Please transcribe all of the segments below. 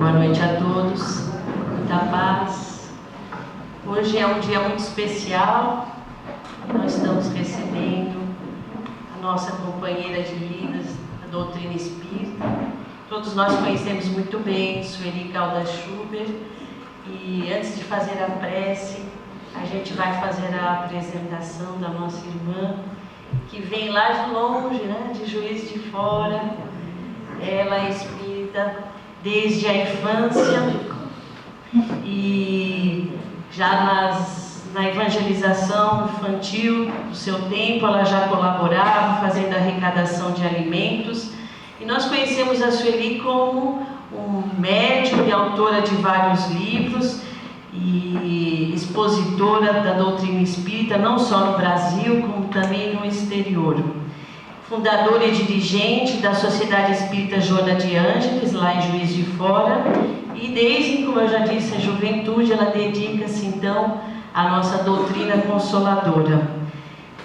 Boa noite a todos, muita paz. Hoje é um dia muito especial. Nós estamos recebendo a nossa companheira de vidas, a doutrina espírita. Todos nós conhecemos muito bem Sueli Caldas Schubert. E antes de fazer a prece, a gente vai fazer a apresentação da nossa irmã, que vem lá de longe, né, de Juiz de Fora. Ela é espírita desde a infância e já na evangelização infantil do seu tempo, ela já colaborava fazendo a arrecadação de alimentos. E nós conhecemos a Sueli como um médium e autora de vários livros e expositora da doutrina espírita, não só no Brasil, como também no exterior. Fundadora e dirigente da Sociedade Espírita Joana de Ângeles, lá em Juiz de Fora, e desde, como eu já disse, a juventude, ela dedica-se então à nossa doutrina consoladora.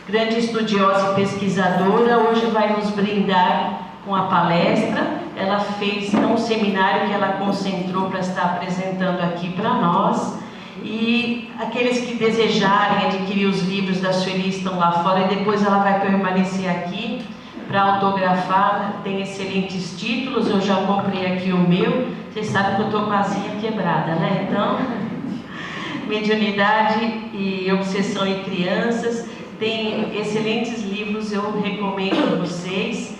Grande estudiosa e pesquisadora, hoje vai nos brindar com a palestra. Ela fez um seminário que ela concentrou para estar apresentando aqui para nós. E aqueles que desejarem adquirir os livros da Sueli estão lá fora e depois ela vai permanecer aqui para autografar. Tem excelentes títulos, eu já comprei aqui o meu. Vocês sabem que eu estou com a asinha quebrada, né? Então, Mediunidade e Obsessão em Crianças. Tem excelentes livros, eu recomendo a vocês.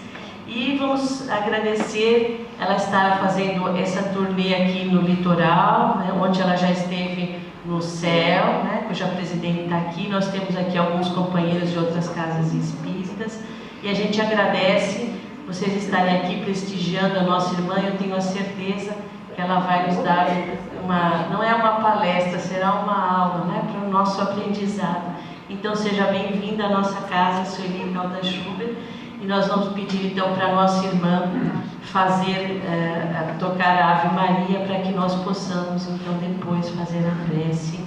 E vamos agradecer ela estar fazendo essa turnê aqui no litoral, né, onde ela já esteve no céu, né, cuja presidente está aqui. Nós temos aqui alguns companheiros de outras casas espíritas e a gente agradece vocês estarem aqui prestigiando a nossa irmã. Eu tenho a certeza que ela vai nos dar não é uma palestra, será uma aula, né, para o nosso aprendizado. Então seja bem-vinda à nossa casa, Sueli Caldas Schubert. E nós vamos pedir então para a nossa irmã tocar a Ave Maria, para que nós possamos então depois fazer a prece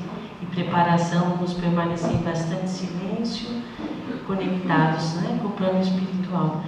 e preparação. Vamos permanecer em bastante silêncio, conectados, né, com o plano espiritual.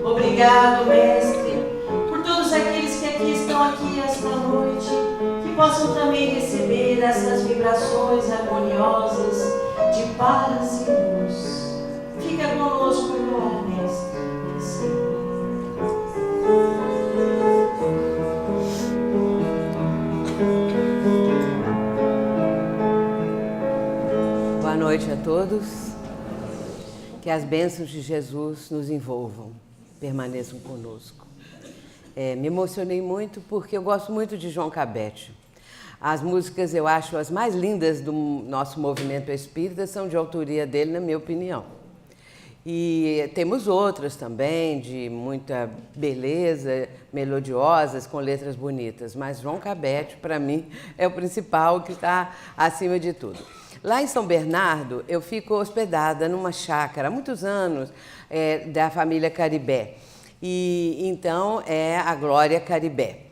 Obrigado, Mestre, por todos aqueles que aqui estão esta noite, que possam também receber essas vibrações harmoniosas de paz e luz. Fica conosco agora, Mestre, e sempre. todos. Que as bênçãos de Jesus nos envolvam, permaneçam conosco. Me emocionei muito porque eu gosto muito de João Cabete. As músicas, eu acho, as mais lindas do nosso movimento espírita são de autoria dele, na minha opinião. E temos outras também, de muita beleza, melodiosas, com letras bonitas. Mas João Cabete, para mim, é o principal, que está acima de tudo. Lá em São Bernardo, eu fico hospedada numa chácara há muitos anos, da família Caribé. E então é a Glória Caribé.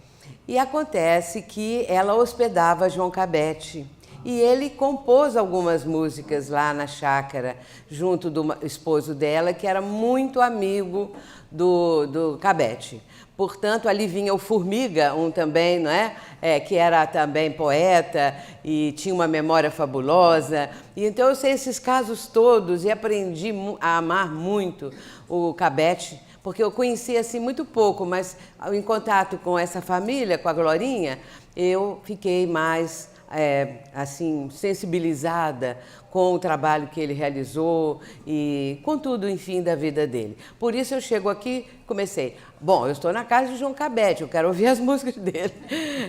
E acontece que ela hospedava João Cabete. E ele compôs algumas músicas lá na chácara, junto do esposo dela, que era muito amigo do Cabete. Portanto, ali vinha o Formiga, um também, não é? Que era também poeta e tinha uma memória fabulosa. E então eu sei esses casos todos e aprendi a amar muito o Cabete, porque eu conhecia assim muito pouco, mas em contato com essa família, com a Glorinha, eu fiquei mais assim, sensibilizada com o trabalho que ele realizou e com tudo, enfim, da vida dele. Por isso eu chego aqui, comecei, bom, eu estou na casa de João Cabete, eu quero ouvir as músicas dele.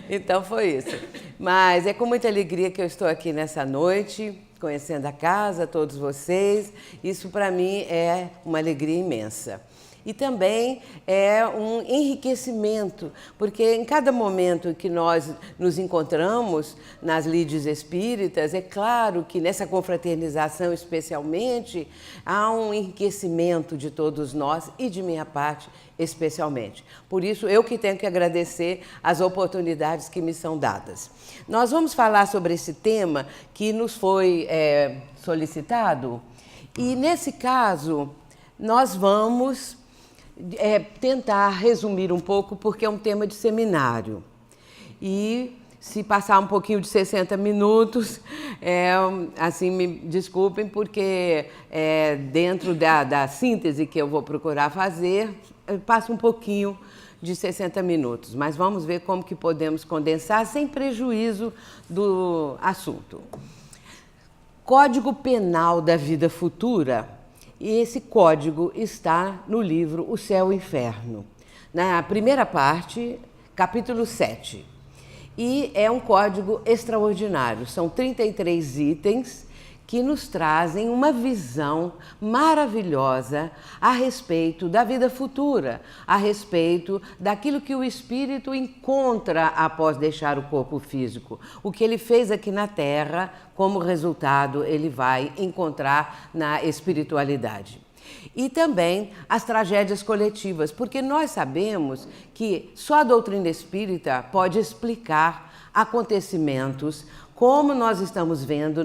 Então foi isso. Mas é com muita alegria que eu estou aqui nessa noite, conhecendo a casa, todos vocês. Isso para mim é uma alegria imensa. E também é um enriquecimento, porque em cada momento que nós nos encontramos nas lides espíritas, é claro que nessa confraternização especialmente, há um enriquecimento de todos nós e de minha parte especialmente. Por isso, eu que tenho que agradecer as oportunidades que me são dadas. Nós vamos falar sobre esse tema que nos foi solicitado e, nesse caso, nós vamos tentar resumir um pouco, porque é um tema de seminário. E se passar um pouquinho de 60 minutos, assim, me desculpem, porque dentro da síntese que eu vou procurar fazer, passa um pouquinho de 60 minutos. Mas vamos ver como que podemos condensar sem prejuízo do assunto. Código Penal da Vida Futura. E esse código está no livro O Céu e o Inferno, na primeira parte, capítulo 7. E é um código extraordinário, são 33 itens que nos trazem uma visão maravilhosa a respeito da vida futura, a respeito daquilo que o espírito encontra após deixar o corpo físico. O que ele fez aqui na Terra, como resultado, ele vai encontrar na espiritualidade. E também as tragédias coletivas, porque nós sabemos que só a doutrina espírita pode explicar acontecimentos como nós estamos vendo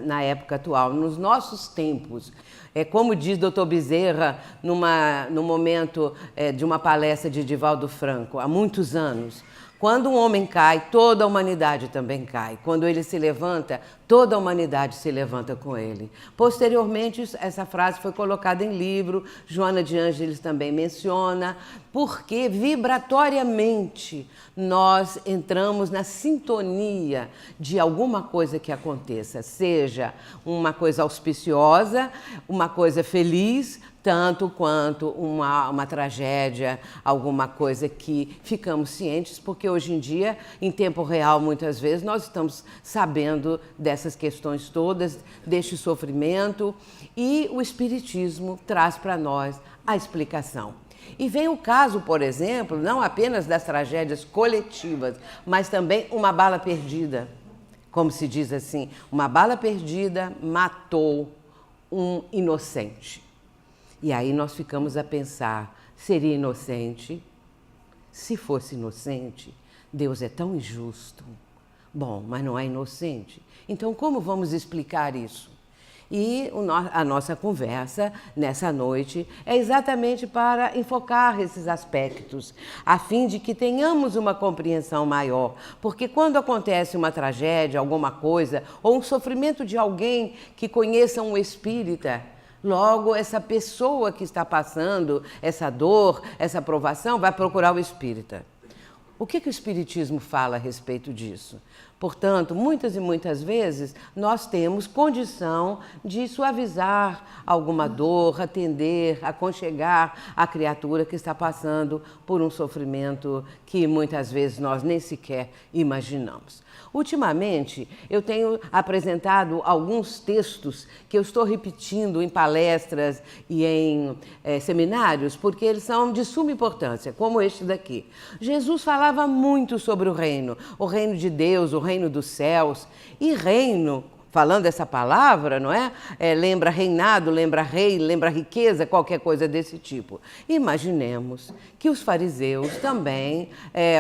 na época atual, nos nossos tempos. Como diz Dr. Bezerra no momento de uma palestra de Divaldo Franco, há muitos anos, quando um homem cai, toda a humanidade também cai. Quando ele se levanta, toda a humanidade se levanta com ele. Posteriormente, essa frase foi colocada em livro, Joana de Ângeles também menciona, porque vibratoriamente nós entramos na sintonia de alguma coisa que aconteça, seja uma coisa auspiciosa, uma coisa feliz, tanto quanto uma tragédia, alguma coisa que ficamos cientes, porque hoje em dia, em tempo real, muitas vezes, nós estamos sabendo dessas questões todas, deste sofrimento, e o Espiritismo traz para nós a explicação. E vem o caso, por exemplo, não apenas das tragédias coletivas, mas também uma bala perdida. Como se diz assim, uma bala perdida matou um inocente. E aí nós ficamos a pensar, seria inocente? Se fosse inocente, Deus é tão injusto. Bom, mas não é inocente. Então como vamos explicar isso? E a nossa conversa nessa noite é exatamente para enfocar esses aspectos, a fim de que tenhamos uma compreensão maior. Porque quando acontece uma tragédia, alguma coisa, ou um sofrimento de alguém que conheça um espírita, logo essa pessoa que está passando essa dor, essa provação, vai procurar o espírita. O que o Espiritismo fala a respeito disso? Portanto, muitas e muitas vezes nós temos condição de suavizar alguma dor, atender, aconchegar a criatura que está passando por um sofrimento que muitas vezes nós nem sequer imaginamos. Ultimamente, eu tenho apresentado alguns textos que eu estou repetindo em palestras e em seminários, porque eles são de suma importância, como este daqui. Jesus falava muito sobre o reino de Deus, o reino dos céus. E reino, falando essa palavra, não é? Lembra reinado, lembra rei, lembra riqueza, qualquer coisa desse tipo. Imaginemos que os fariseus também,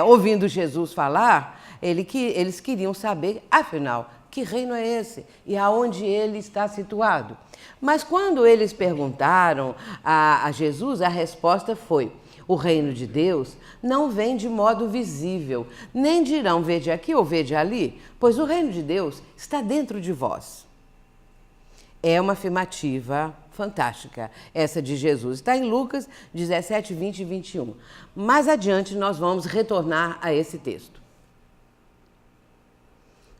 ouvindo Jesus falar, eles queriam saber, afinal, que reino é esse e aonde ele está situado. Mas quando eles perguntaram a Jesus, a resposta foi: o reino de Deus não vem de modo visível, nem dirão vede aqui ou vede ali, pois o reino de Deus está dentro de vós. É uma afirmativa fantástica, essa de Jesus. Está em Lucas 17, 20 e 21. Mais adiante nós vamos retornar a esse texto.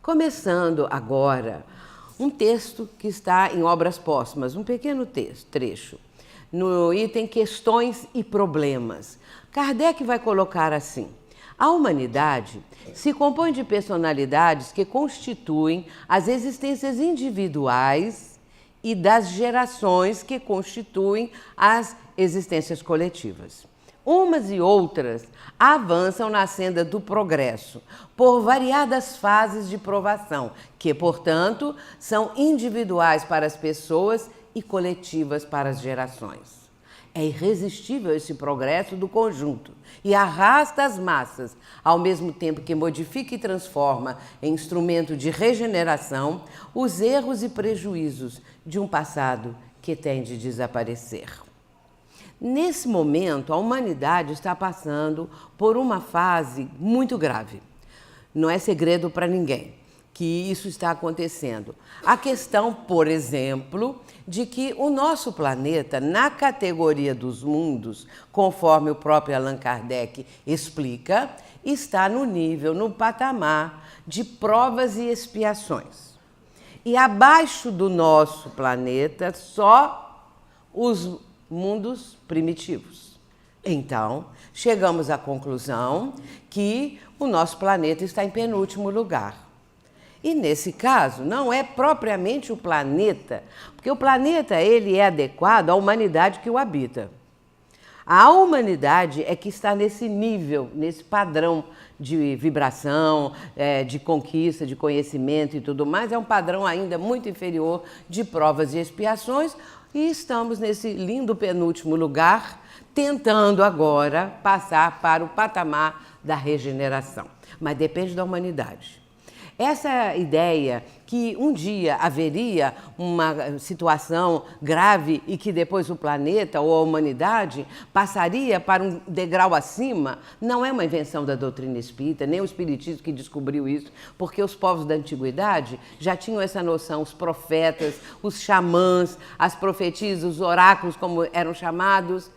Começando agora, um texto que está em Obras Póstumas, um pequeno trecho, no item Questões e Problemas. Kardec vai colocar assim: a humanidade se compõe de personalidades que constituem as existências individuais e das gerações que constituem as existências coletivas. Umas e outras avançam na senda do progresso por variadas fases de provação, que, portanto, são individuais para as pessoas e coletivas para as gerações. É irresistível esse progresso do conjunto e arrasta as massas, ao mesmo tempo que modifica e transforma em instrumento de regeneração os erros e prejuízos de um passado que tende a desaparecer. Nesse momento, a humanidade está passando por uma fase muito grave. Não é segredo para ninguém que isso está acontecendo. A questão, por exemplo, de que o nosso planeta, na categoria dos mundos, conforme o próprio Allan Kardec explica, está no nível, no patamar de provas e expiações. E abaixo do nosso planeta, só os mundos primitivos. Então, chegamos à conclusão que o nosso planeta está em penúltimo lugar. E nesse caso, não é propriamente o planeta, porque o planeta ele é adequado à humanidade que o habita. A humanidade é que está nesse nível, nesse padrão de vibração, de conquista, de conhecimento e tudo mais. É um padrão ainda muito inferior de provas e expiações, e estamos nesse lindo penúltimo lugar, tentando agora passar para o patamar da regeneração. Mas depende da humanidade. Essa ideia que um dia haveria uma situação grave e que depois o planeta ou a humanidade passaria para um degrau acima, não é uma invenção da doutrina espírita, nem o espiritismo que descobriu isso, porque os povos da antiguidade já tinham essa noção, os profetas, os xamãs, as profetisas, os oráculos, como eram chamados.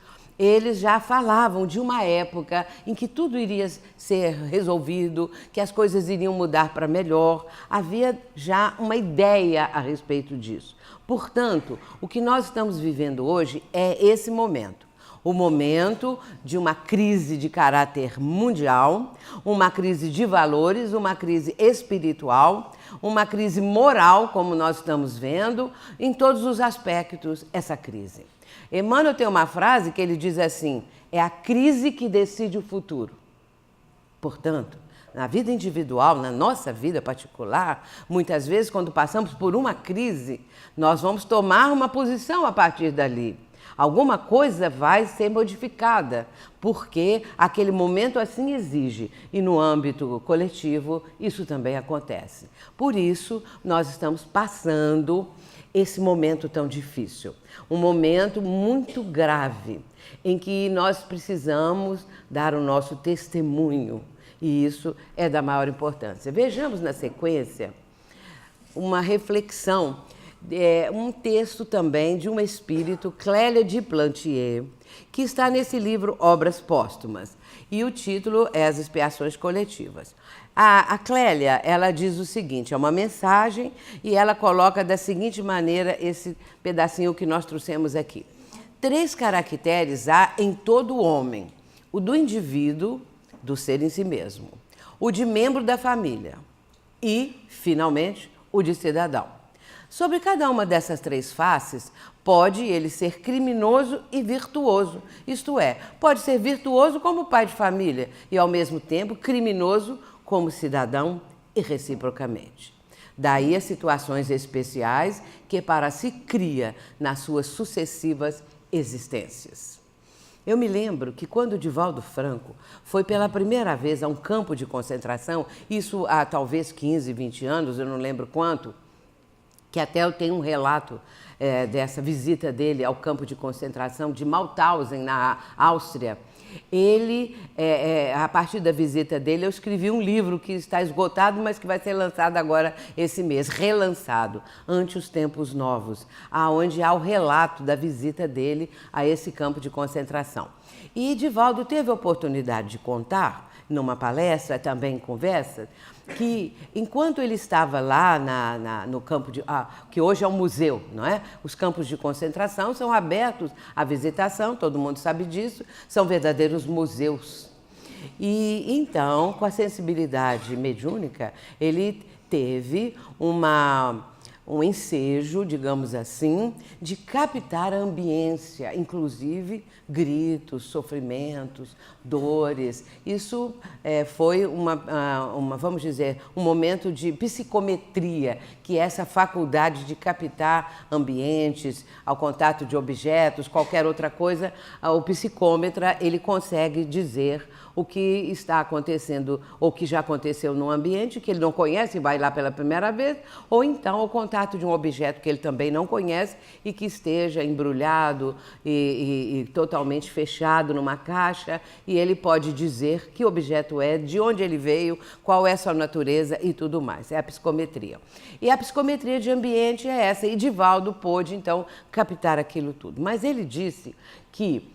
Eles já falavam de uma época em que tudo iria ser resolvido, que as coisas iriam mudar para melhor. Havia já uma ideia a respeito disso. Portanto, o que nós estamos vivendo hoje é esse momento. O momento de uma crise de caráter mundial, uma crise de valores, uma crise espiritual, uma crise moral, como nós estamos vendo, em todos os aspectos, essa crise. Emmanuel tem uma frase que ele diz assim: é a crise que decide o futuro. Portanto, na vida individual, na nossa vida particular, muitas vezes quando passamos por uma crise, nós vamos tomar uma posição a partir dali. Alguma coisa vai ser modificada, porque aquele momento assim exige. E no âmbito coletivo, isso também acontece. Por isso, nós estamos passando esse momento tão difícil. Um momento muito grave, em que nós precisamos dar o nosso testemunho. E isso é da maior importância. Vejamos na sequência uma reflexão um texto também de uma espírito, Clélia de Plantier, que está nesse livro Obras Póstumas. E o título é As Expiações Coletivas. A Clélia, ela diz o seguinte, é uma mensagem e ela coloca da seguinte maneira esse pedacinho que nós trouxemos aqui. 3 caracteres há em todo homem: o do indivíduo, do ser em si mesmo, o de membro da família e, finalmente, o de cidadão. Sobre cada uma dessas 3 faces, pode ele ser criminoso e virtuoso, isto é, pode ser virtuoso como pai de família e, ao mesmo tempo, criminoso como cidadão e reciprocamente. Daí as situações especiais que para si cria nas suas sucessivas existências. Eu me lembro que quando Divaldo Franco foi pela primeira vez a um campo de concentração, isso há talvez 15, 20 anos, eu não lembro quanto, que até eu tenho um relato dessa visita dele ao campo de concentração de Mauthausen, na Áustria. Ele, a partir da visita dele, eu escrevi um livro que está esgotado, mas que vai ser lançado agora esse mês, relançado, Ante os Tempos Novos, aonde há o relato da visita dele a esse campo de concentração. E Divaldo teve a oportunidade de contar, numa palestra, também em conversa, que enquanto ele estava lá no campo de... que hoje é um museu, não é? Os campos de concentração são abertos à visitação, todo mundo sabe disso, são verdadeiros museus. E então, com a sensibilidade mediúnica, ele teve um ensejo, digamos assim, de captar a ambiência, inclusive gritos, sofrimentos, dores. Isso foi vamos dizer, um momento de psicometria, que é essa faculdade de captar ambientes, ao contato de objetos, qualquer outra coisa, o psicômetra ele consegue dizer o que está acontecendo ou que já aconteceu no ambiente, que ele não conhece e vai lá pela primeira vez, ou então o contato de um objeto que ele também não conhece e que esteja embrulhado e totalmente fechado numa caixa, e ele pode dizer que objeto é, de onde ele veio, qual é a sua natureza e tudo mais. É a psicometria. E a psicometria de ambiente é essa, e Divaldo pôde, então, captar aquilo tudo. Mas ele disse que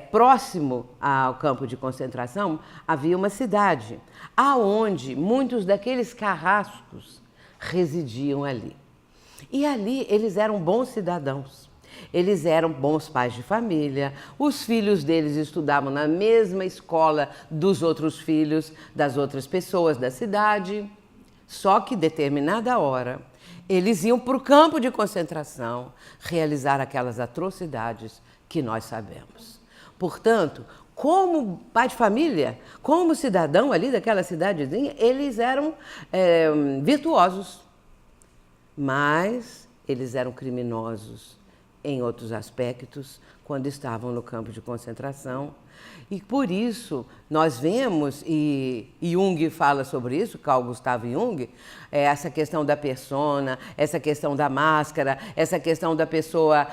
próximo ao campo de concentração havia uma cidade, aonde muitos daqueles carrascos residiam ali. E ali eles eram bons cidadãos, eles eram bons pais de família, os filhos deles estudavam na mesma escola dos outros filhos das outras pessoas da cidade, só que determinada hora eles iam para o campo de concentração realizar aquelas atrocidades que nós sabemos. Portanto, como pai de família, como cidadão ali daquela cidadezinha, eles eram virtuosos, mas eles eram criminosos em outros aspectos quando estavam no campo de concentração. E por isso nós vemos, e Jung fala sobre isso, Carl Gustav Jung, essa questão da persona, essa questão da máscara, essa questão da pessoa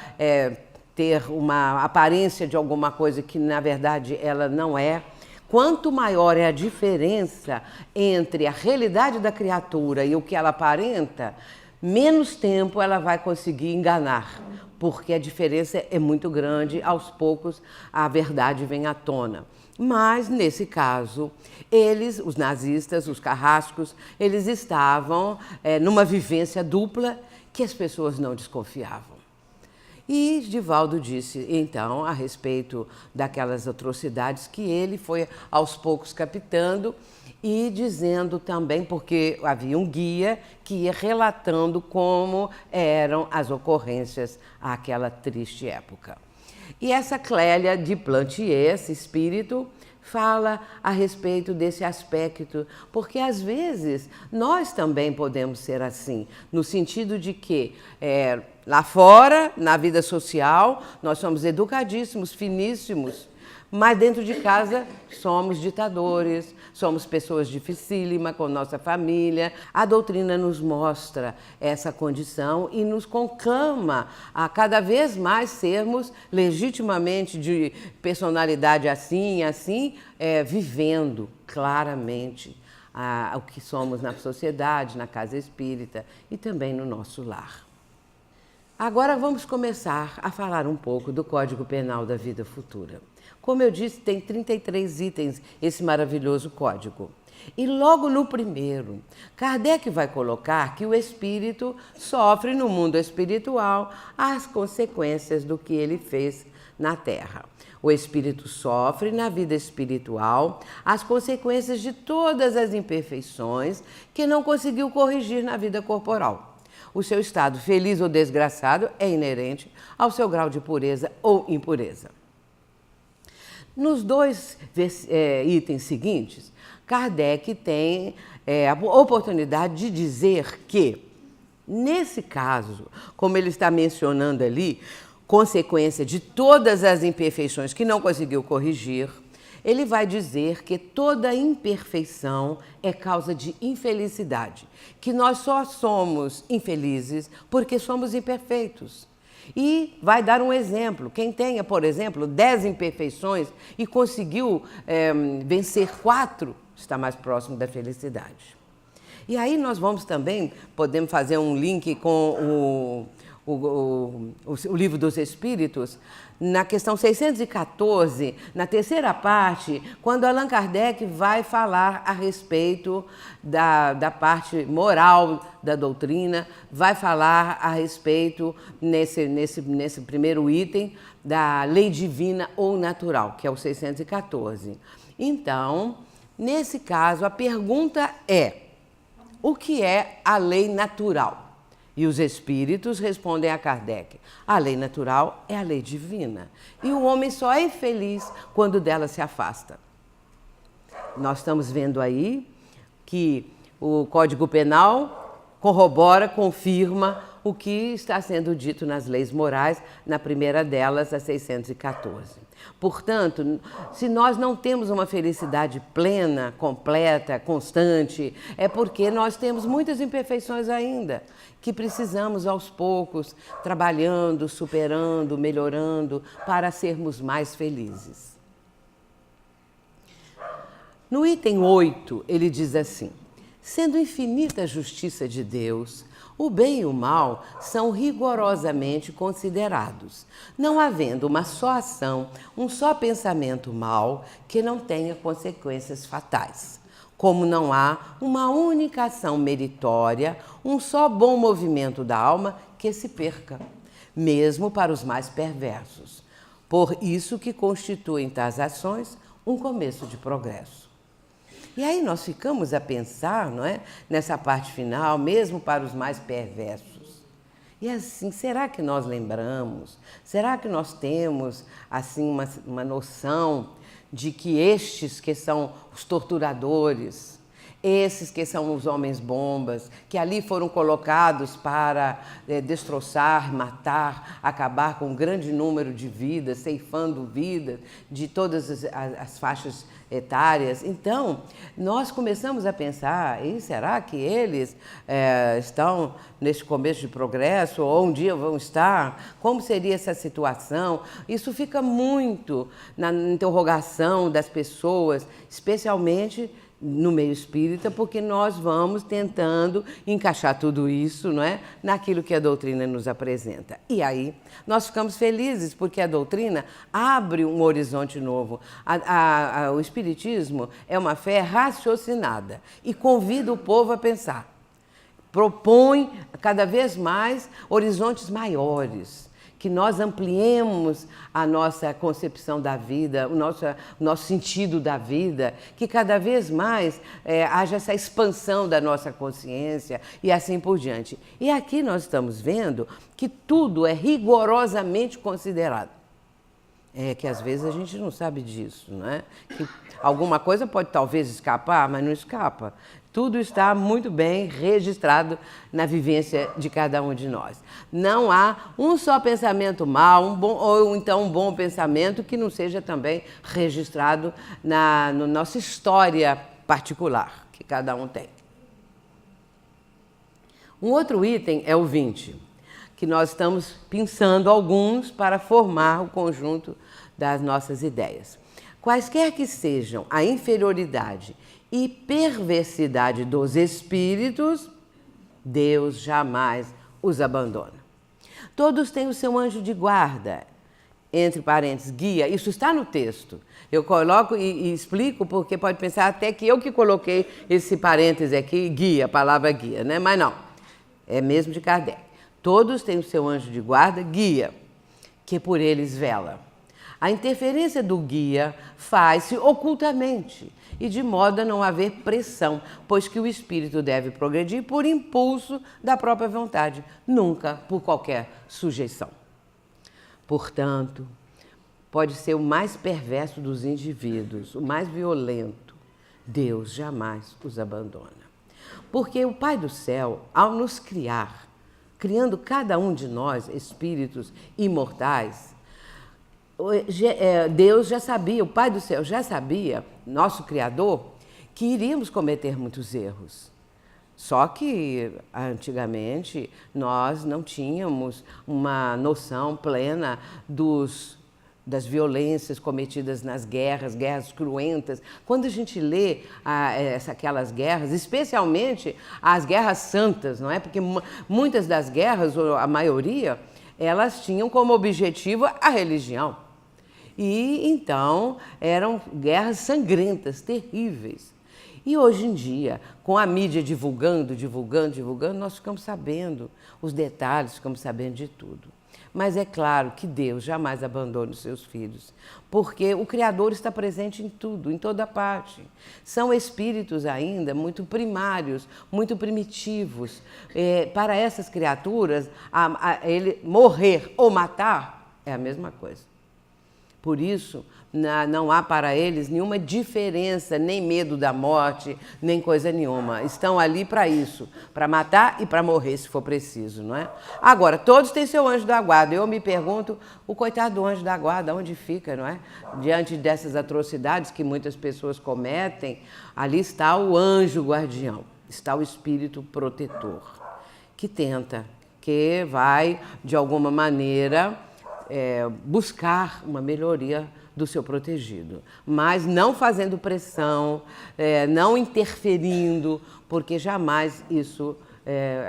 ter uma aparência de alguma coisa que na verdade ela não é. Quanto maior é a diferença entre a realidade da criatura e o que ela aparenta, menos tempo ela vai conseguir enganar, porque a diferença é muito grande, aos poucos a verdade vem à tona. Mas, nesse caso, eles, os nazistas, os carrascos, eles estavam numa vivência dupla que as pessoas não desconfiavam. E Divaldo disse, então, a respeito daquelas atrocidades que ele foi aos poucos captando e dizendo também, porque havia um guia que ia relatando como eram as ocorrências àquela triste época. E essa Clélia de Plantier, esse espírito, fala a respeito desse aspecto, porque às vezes nós também podemos ser assim, no sentido de que lá fora, na vida social, nós somos educadíssimos, finíssimos, mas dentro de casa somos ditadores, somos pessoas dificílimas com nossa família. A doutrina nos mostra essa condição e nos conclama a cada vez mais sermos legitimamente de personalidade assim, vivendo claramente o que somos na sociedade, na casa espírita e também no nosso lar. Agora vamos começar a falar um pouco do Código Penal da Vida Futura. Como eu disse, tem 33 itens esse maravilhoso código. E logo no primeiro, Kardec vai colocar que o espírito sofre no mundo espiritual as consequências do que ele fez na Terra. O espírito sofre na vida espiritual as consequências de todas as imperfeições que não conseguiu corrigir na vida corporal. O seu estado feliz ou desgraçado é inerente ao seu grau de pureza ou impureza. Nos dois itens seguintes, Kardec tem a oportunidade de dizer que, nesse caso, como ele está mencionando ali, consequência de todas as imperfeições que não conseguiu corrigir, ele vai dizer que toda imperfeição é causa de infelicidade, que nós só somos infelizes porque somos imperfeitos. E vai dar um exemplo. Quem tenha, por exemplo, 10 imperfeições e conseguiu vencer 4, está mais próximo da felicidade. E aí nós podemos fazer um link com o Livro dos Espíritos, na questão 614, na terceira parte, quando Allan Kardec vai falar a respeito da parte moral da doutrina, vai falar a respeito, nesse primeiro item, da lei divina ou natural, que é o 614. Então, nesse caso, a pergunta é: o que é a lei natural? E os espíritos respondem a Kardec: a lei natural é a lei divina. E o homem só é infeliz quando dela se afasta. Nós estamos vendo aí que o Código Penal corrobora, confirma o que está sendo dito nas leis morais, na primeira delas, a 614. Portanto, se nós não temos uma felicidade plena, completa, constante, é porque nós temos muitas imperfeições ainda, que precisamos aos poucos, trabalhando, superando, melhorando, para sermos mais felizes. No item 8, ele diz assim: sendo infinita a justiça de Deus, o bem e o mal são rigorosamente considerados, não havendo uma só ação, um só pensamento mau que não tenha consequências fatais. Como não há uma única ação meritória, um só bom movimento da alma que se perca, mesmo para os mais perversos. Por isso que constituem tais ações um começo de progresso. E aí nós ficamos a pensar, não é, nessa parte final, mesmo para os mais perversos. E assim, será que nós lembramos? Será que nós temos assim uma noção de que estes que são os torturadores, esses que são os homens-bombas, que ali foram colocados para destroçar, matar, acabar com um grande número de vidas, ceifando vidas de todas as faixas etárias. Então, nós começamos a pensar, e será que eles estão neste começo de progresso, ou um dia vão estar? Como seria essa situação? Isso fica muito na interrogação das pessoas, especialmente no meio espírita, porque nós vamos tentando encaixar tudo isso, não é, naquilo que a doutrina nos apresenta. E aí nós ficamos felizes porque a doutrina abre um horizonte novo. O espiritismo é uma fé raciocinada e convida o povo a pensar. Propõe cada vez mais horizontes maiores, que nós ampliemos a nossa concepção da vida, o nosso sentido da vida, que cada vez mais haja essa expansão da nossa consciência e assim por diante. E aqui nós estamos vendo que tudo é rigorosamente considerado. É que às vezes a gente não sabe disso, não é? Que alguma coisa pode talvez escapar, mas não escapa. Tudo está muito bem registrado na vivência de cada um de nós. Não há um só pensamento mau, ou então um bom pensamento que não seja também registrado na nossa história particular, que cada um tem. Um outro item é o 20, que nós estamos pensando alguns para formar o conjunto das nossas ideias. Quaisquer que sejam a inferioridade e perversidade dos espíritos, Deus jamais os abandona. Todos têm o seu anjo de guarda, entre parênteses, guia. Isso está no texto. Eu coloco e explico porque pode pensar até que eu que coloquei esse parêntese aqui, guia, a palavra guia, né? Mas não, é mesmo de Kardec. Todos têm o seu anjo de guarda, guia, que por eles vela. A interferência do guia faz-se ocultamente e de modo a não haver pressão, pois que o espírito deve progredir por impulso da própria vontade, nunca por qualquer sujeição. Portanto, pode ser o mais perverso dos indivíduos, o mais violento, Deus jamais os abandona. Porque o Pai do Céu, ao nos criar, criando cada um de nós, espíritos imortais, Deus já sabia, o Pai do Céu já sabia, nosso Criador, que iríamos cometer muitos erros. Só que, antigamente, nós não tínhamos uma noção plena das violências cometidas nas guerras cruentas. Quando a gente lê aquelas guerras, especialmente as guerras santas, não é? Porque muitas das guerras, ou a maioria, elas tinham como objetivo a religião. E então eram guerras sangrentas, terríveis. E hoje em dia, com a mídia divulgando, nós ficamos sabendo os detalhes, ficamos sabendo de tudo. Mas é claro que Deus jamais abandona os seus filhos, porque o Criador está presente em tudo, em toda parte. São espíritos ainda muito primários, muito primitivos. Para essas criaturas, ele morrer ou matar é a mesma coisa. Por isso, não há para eles nenhuma diferença, nem medo da morte, nem coisa nenhuma. Estão ali para isso, para matar e para morrer, se for preciso, não é? Agora, todos têm seu anjo da guarda. Eu me pergunto, o coitado do anjo da guarda, onde fica, não é? Diante dessas atrocidades que muitas pessoas cometem, ali está o anjo guardião, está o espírito protetor, que tenta, que vai, de alguma maneira, buscar uma melhoria do seu protegido, mas não fazendo pressão, não interferindo, porque jamais isso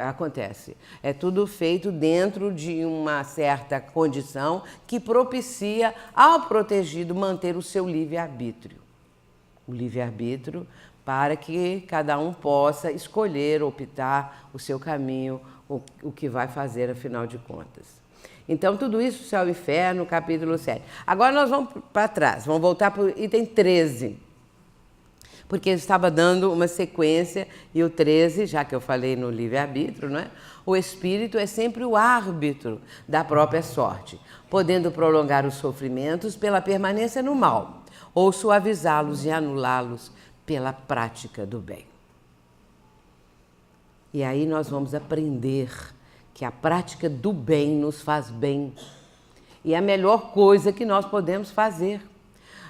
acontece. É tudo feito dentro de uma certa condição que propicia ao protegido manter o seu livre-arbítrio. O livre-arbítrio para que cada um possa escolher, optar o seu caminho, o que vai fazer, afinal de contas. Então, tudo isso, Céu e Inferno, capítulo 7. Agora nós vamos para trás, vamos voltar para o item 13. Porque eu estava dando uma sequência, e o 13, já que eu falei no livre-arbítrio, não é? O espírito é sempre o árbitro da própria sorte, podendo prolongar os sofrimentos pela permanência no mal, ou suavizá-los e anulá-los pela prática do bem. E aí nós vamos aprender que a prática do bem nos faz bem. E é a melhor coisa que nós podemos fazer.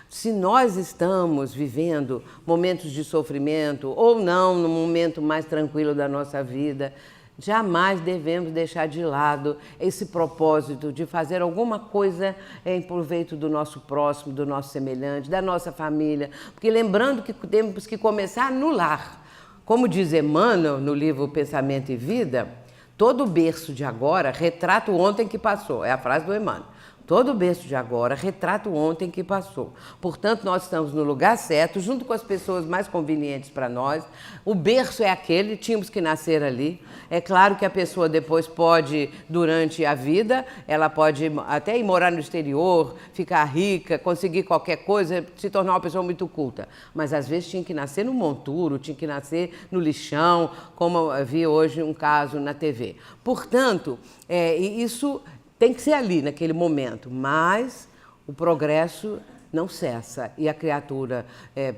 Se nós estamos vivendo momentos de sofrimento ou não, no momento mais tranquilo da nossa vida, jamais devemos deixar de lado esse propósito de fazer alguma coisa em proveito do nosso próximo, do nosso semelhante, da nossa família. Porque lembrando que temos que começar no lar. Como diz Emmanuel no livro Pensamento e Vida, todo berço de agora retrata o ontem que passou. É a frase do Emmanuel. Todo berço de agora retrata o ontem que passou. Portanto, nós estamos no lugar certo, junto com as pessoas mais convenientes para nós. O berço é aquele, tínhamos que nascer ali. É claro que a pessoa depois pode, durante a vida, ela pode até ir morar no exterior, ficar rica, conseguir qualquer coisa, se tornar uma pessoa muito culta. Mas às vezes tinha que nascer no monturo, tinha que nascer no lixão, como eu vi hoje um caso na TV. Portanto, isso tem que ser ali, naquele momento, mas o progresso não cessa. E a criatura,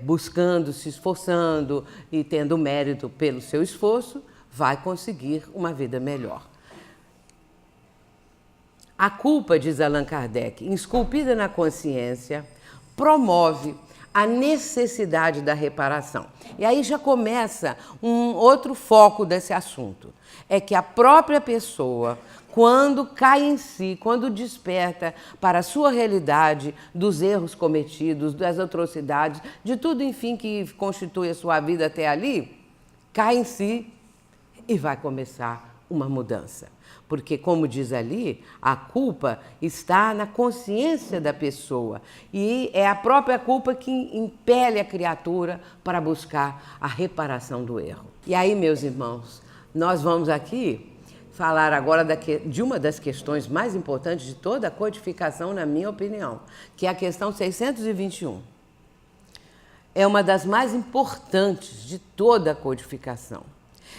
buscando, se esforçando e tendo mérito pelo seu esforço, vai conseguir uma vida melhor. A culpa, diz Allan Kardec, esculpida na consciência, promove a necessidade da reparação. E aí já começa um outro foco desse assunto. É que a própria pessoa, quando cai em si, quando desperta para a sua realidade dos erros cometidos, das atrocidades, de tudo, enfim, que constitui a sua vida até ali, cai em si e vai começar uma mudança. Porque, como diz ali, a culpa está na consciência da pessoa e é a própria culpa que impele a criatura para buscar a reparação do erro. E aí, meus irmãos, nós vamos aqui falar agora de uma das questões mais importantes de toda a codificação, na minha opinião, que é a questão 621. É uma das mais importantes de toda a codificação.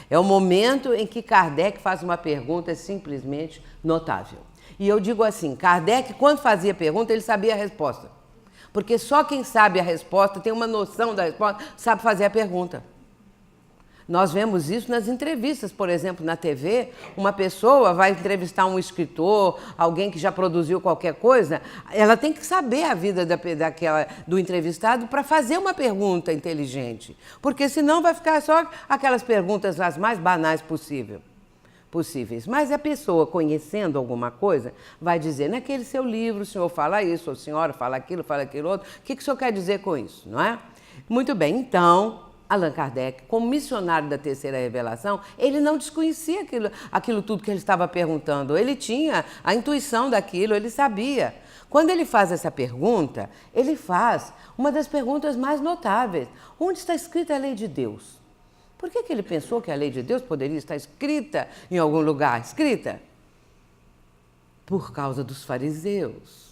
É o momento em que Kardec faz uma pergunta simplesmente notável. E eu digo assim, Kardec, quando fazia pergunta, ele sabia a resposta. Porque só quem sabe a resposta, tem uma noção da resposta, sabe fazer a pergunta. Nós vemos isso nas entrevistas, por exemplo, na TV, uma pessoa vai entrevistar um escritor, alguém que já produziu qualquer coisa, ela tem que saber a vida do entrevistado para fazer uma pergunta inteligente, porque senão vai ficar só aquelas perguntas as mais banais possíveis. Mas a pessoa, conhecendo alguma coisa, vai dizer, naquele seu livro o senhor fala isso, a senhora fala aquilo outro, o que o senhor quer dizer com isso, não é? Muito bem, então Allan Kardec, como missionário da Terceira Revelação, ele não desconhecia aquilo tudo que ele estava perguntando. Ele tinha a intuição daquilo, ele sabia. Quando ele faz essa pergunta, ele faz uma das perguntas mais notáveis. Onde está escrita a lei de Deus? Por que ele pensou que a lei de Deus poderia estar escrita em algum lugar? Escrita? Por causa dos fariseus.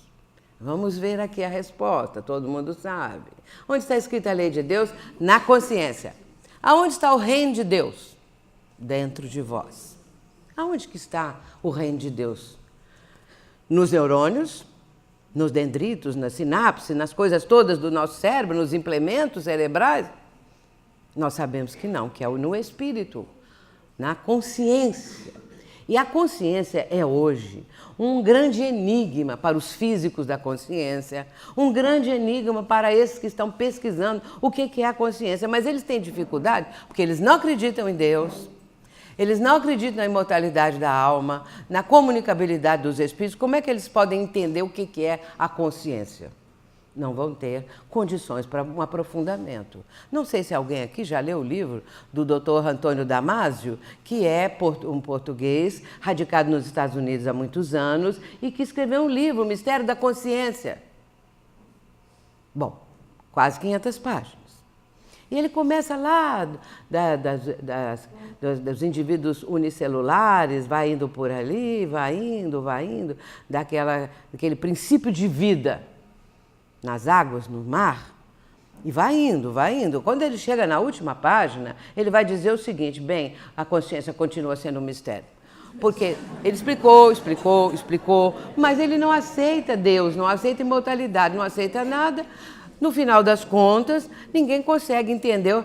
Vamos ver aqui a resposta, todo mundo sabe. Onde está escrita a lei de Deus? Na consciência. Aonde está o reino de Deus? Dentro de vós. Aonde que está o reino de Deus? Nos neurônios, nos dendritos, nas sinapses, nas coisas todas do nosso cérebro, nos implementos cerebrais? Nós sabemos que não, que é no espírito, na consciência. E a consciência é hoje um grande enigma para os físicos da consciência, um grande enigma para esses que estão pesquisando o que é a consciência. Mas eles têm dificuldade porque eles não acreditam em Deus, eles não acreditam na imortalidade da alma, na comunicabilidade dos espíritos. Como é que eles podem entender o que é a consciência? Não vão ter condições para um aprofundamento. Não sei se alguém aqui já leu o livro do Dr. Antônio Damasio, que é um português radicado nos Estados Unidos há muitos anos e que escreveu um livro, O Mistério da Consciência. Bom, quase 500 páginas. E ele começa lá dos indivíduos unicelulares, vai indo por ali, vai indo, daquele princípio de vida nas águas, no mar, e vai indo. Quando ele chega na última página, ele vai dizer o seguinte, bem, a consciência continua sendo um mistério. Porque ele explicou, mas ele não aceita Deus, não aceita imortalidade, não aceita nada. No final das contas, ninguém consegue entender,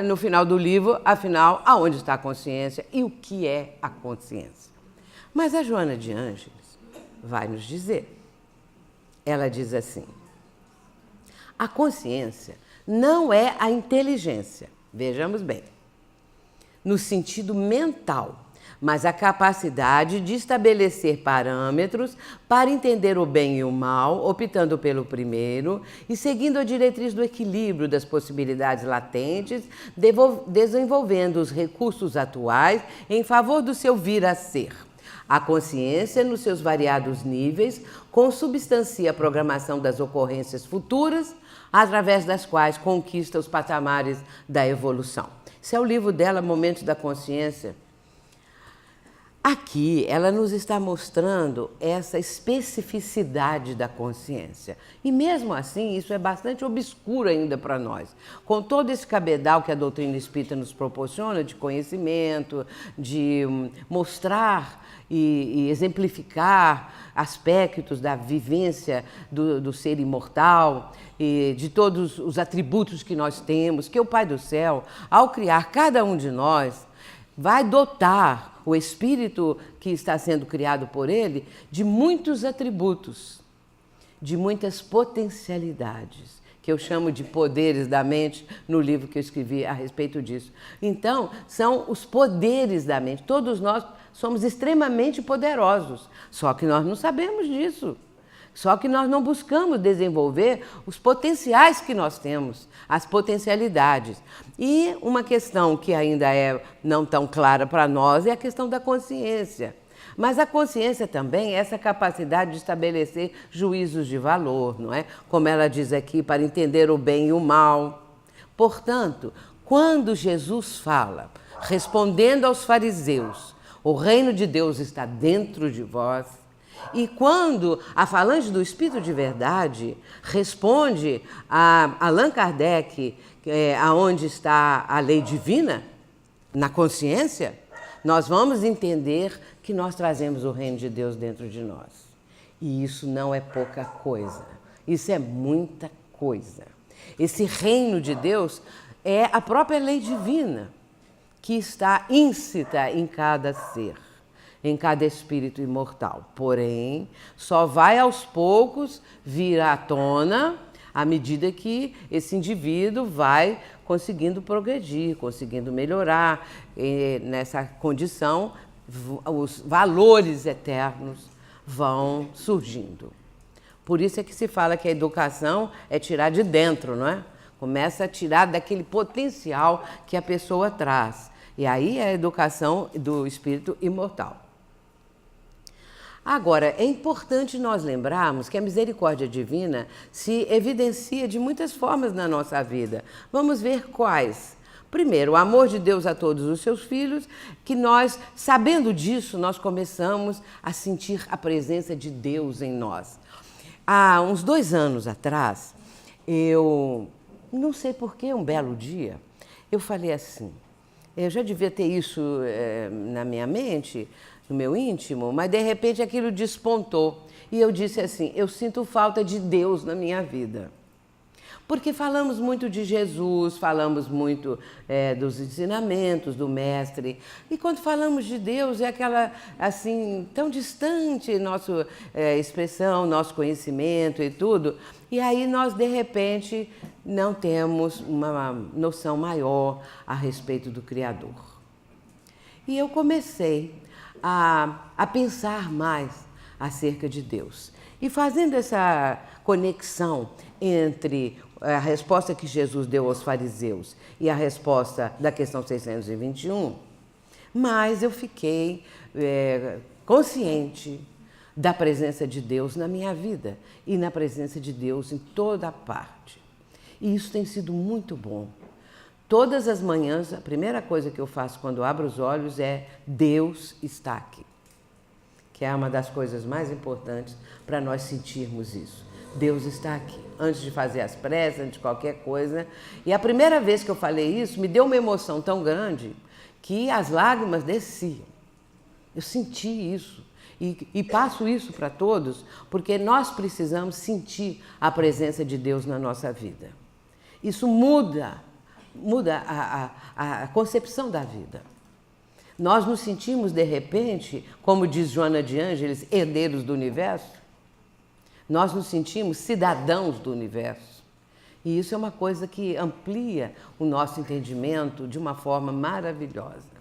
no final do livro, afinal, aonde está a consciência e o que é a consciência. Mas a Joana de Ângeles vai nos dizer. Ela diz assim, a consciência não é a inteligência, vejamos bem, no sentido mental, mas a capacidade de estabelecer parâmetros para entender o bem e o mal, optando pelo primeiro e seguindo a diretriz do equilíbrio das possibilidades latentes, desenvolvendo os recursos atuais em favor do seu vir a ser. A consciência, nos seus variados níveis, consubstancia a programação das ocorrências futuras, através das quais conquista os patamares da evolução. Esse é o livro dela, Momentos da Consciência. Aqui, ela nos está mostrando essa especificidade da consciência. E mesmo assim, isso é bastante obscuro ainda para nós. Com todo esse cabedal que a doutrina espírita nos proporciona, de conhecimento, de mostrar e exemplificar aspectos da vivência do ser imortal e de todos os atributos que nós temos, que o Pai do Céu, ao criar cada um de nós, vai dotar o espírito que está sendo criado por ele de muitos atributos, de muitas potencialidades, que eu chamo de poderes da mente no livro que eu escrevi a respeito disso. Então, são os poderes da mente. Todos nós somos extremamente poderosos, só que nós não sabemos disso. Só que nós não buscamos desenvolver os potenciais que nós temos, as potencialidades. E uma questão que ainda é não tão clara para nós é a questão da consciência. Mas a consciência também é essa capacidade de estabelecer juízos de valor, não é? Como ela diz aqui, para entender o bem e o mal. Portanto, quando Jesus fala, respondendo aos fariseus, o reino de Deus está dentro de vós, e quando a falange do Espírito de Verdade responde a Allan Kardec, aonde está a lei divina, na consciência, nós vamos entender que nós trazemos o reino de Deus dentro de nós. E isso não é pouca coisa, isso é muita coisa. Esse reino de Deus é a própria lei divina que está íncita em cada ser, em cada espírito imortal. Porém, só vai aos poucos vir à tona à medida que esse indivíduo vai conseguindo progredir, conseguindo melhorar. E nessa condição, os valores eternos vão surgindo. Por isso é que se fala que a educação é tirar de dentro, não é? Começa a tirar daquele potencial que a pessoa traz. E aí é a educação do espírito imortal. Agora, é importante nós lembrarmos que a misericórdia divina se evidencia de muitas formas na nossa vida. Vamos ver quais. Primeiro, o amor de Deus a todos os seus filhos, que nós, sabendo disso, nós começamos a sentir a presença de Deus em nós. Há uns 2 anos atrás, eu não sei porquê, um belo dia, eu falei assim, eu já devia ter isso na minha mente, no meu íntimo, mas de repente aquilo despontou. E eu disse assim, eu sinto falta de Deus na minha vida. Porque falamos muito de Jesus, falamos muito dos ensinamentos do Mestre. E quando falamos de Deus, é aquela, assim, tão distante nossa expressão, nosso conhecimento e tudo. E aí nós, de repente, não temos uma noção maior a respeito do Criador. E eu comecei a pensar mais acerca de Deus. E fazendo essa conexão entre a resposta que Jesus deu aos fariseus e a resposta da questão 621, mas eu fiquei consciente da presença de Deus na minha vida e na presença de Deus em toda parte. E isso tem sido muito bom. Todas as manhãs, a primeira coisa que eu faço quando abro os olhos é Deus está aqui, que é uma das coisas mais importantes para nós sentirmos isso. Deus está aqui, antes de fazer as preces, antes de qualquer coisa. E a primeira vez que eu falei isso, me deu uma emoção tão grande que as lágrimas desciam. Eu senti isso e passo isso para todos, porque nós precisamos sentir a presença de Deus na nossa vida. Isso muda a concepção da vida. Nós nos sentimos, de repente, como diz Joana de Ângeles, herdeiros do universo. Nós nos sentimos cidadãos do universo. E isso é uma coisa que amplia o nosso entendimento de uma forma maravilhosa.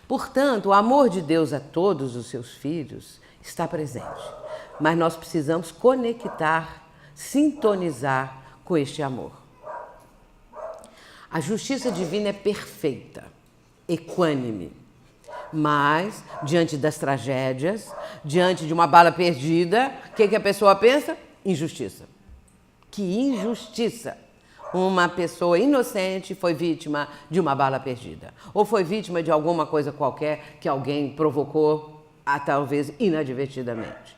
Portanto, o amor de Deus a todos os seus filhos está presente. Mas nós precisamos conectar, sintonizar com este amor. A justiça divina é perfeita, equânime. Mas, diante das tragédias, diante de uma bala perdida, o que a pessoa pensa? Injustiça. Que injustiça! Uma pessoa inocente foi vítima de uma bala perdida. Ou foi vítima de alguma coisa qualquer que alguém provocou, talvez inadvertidamente.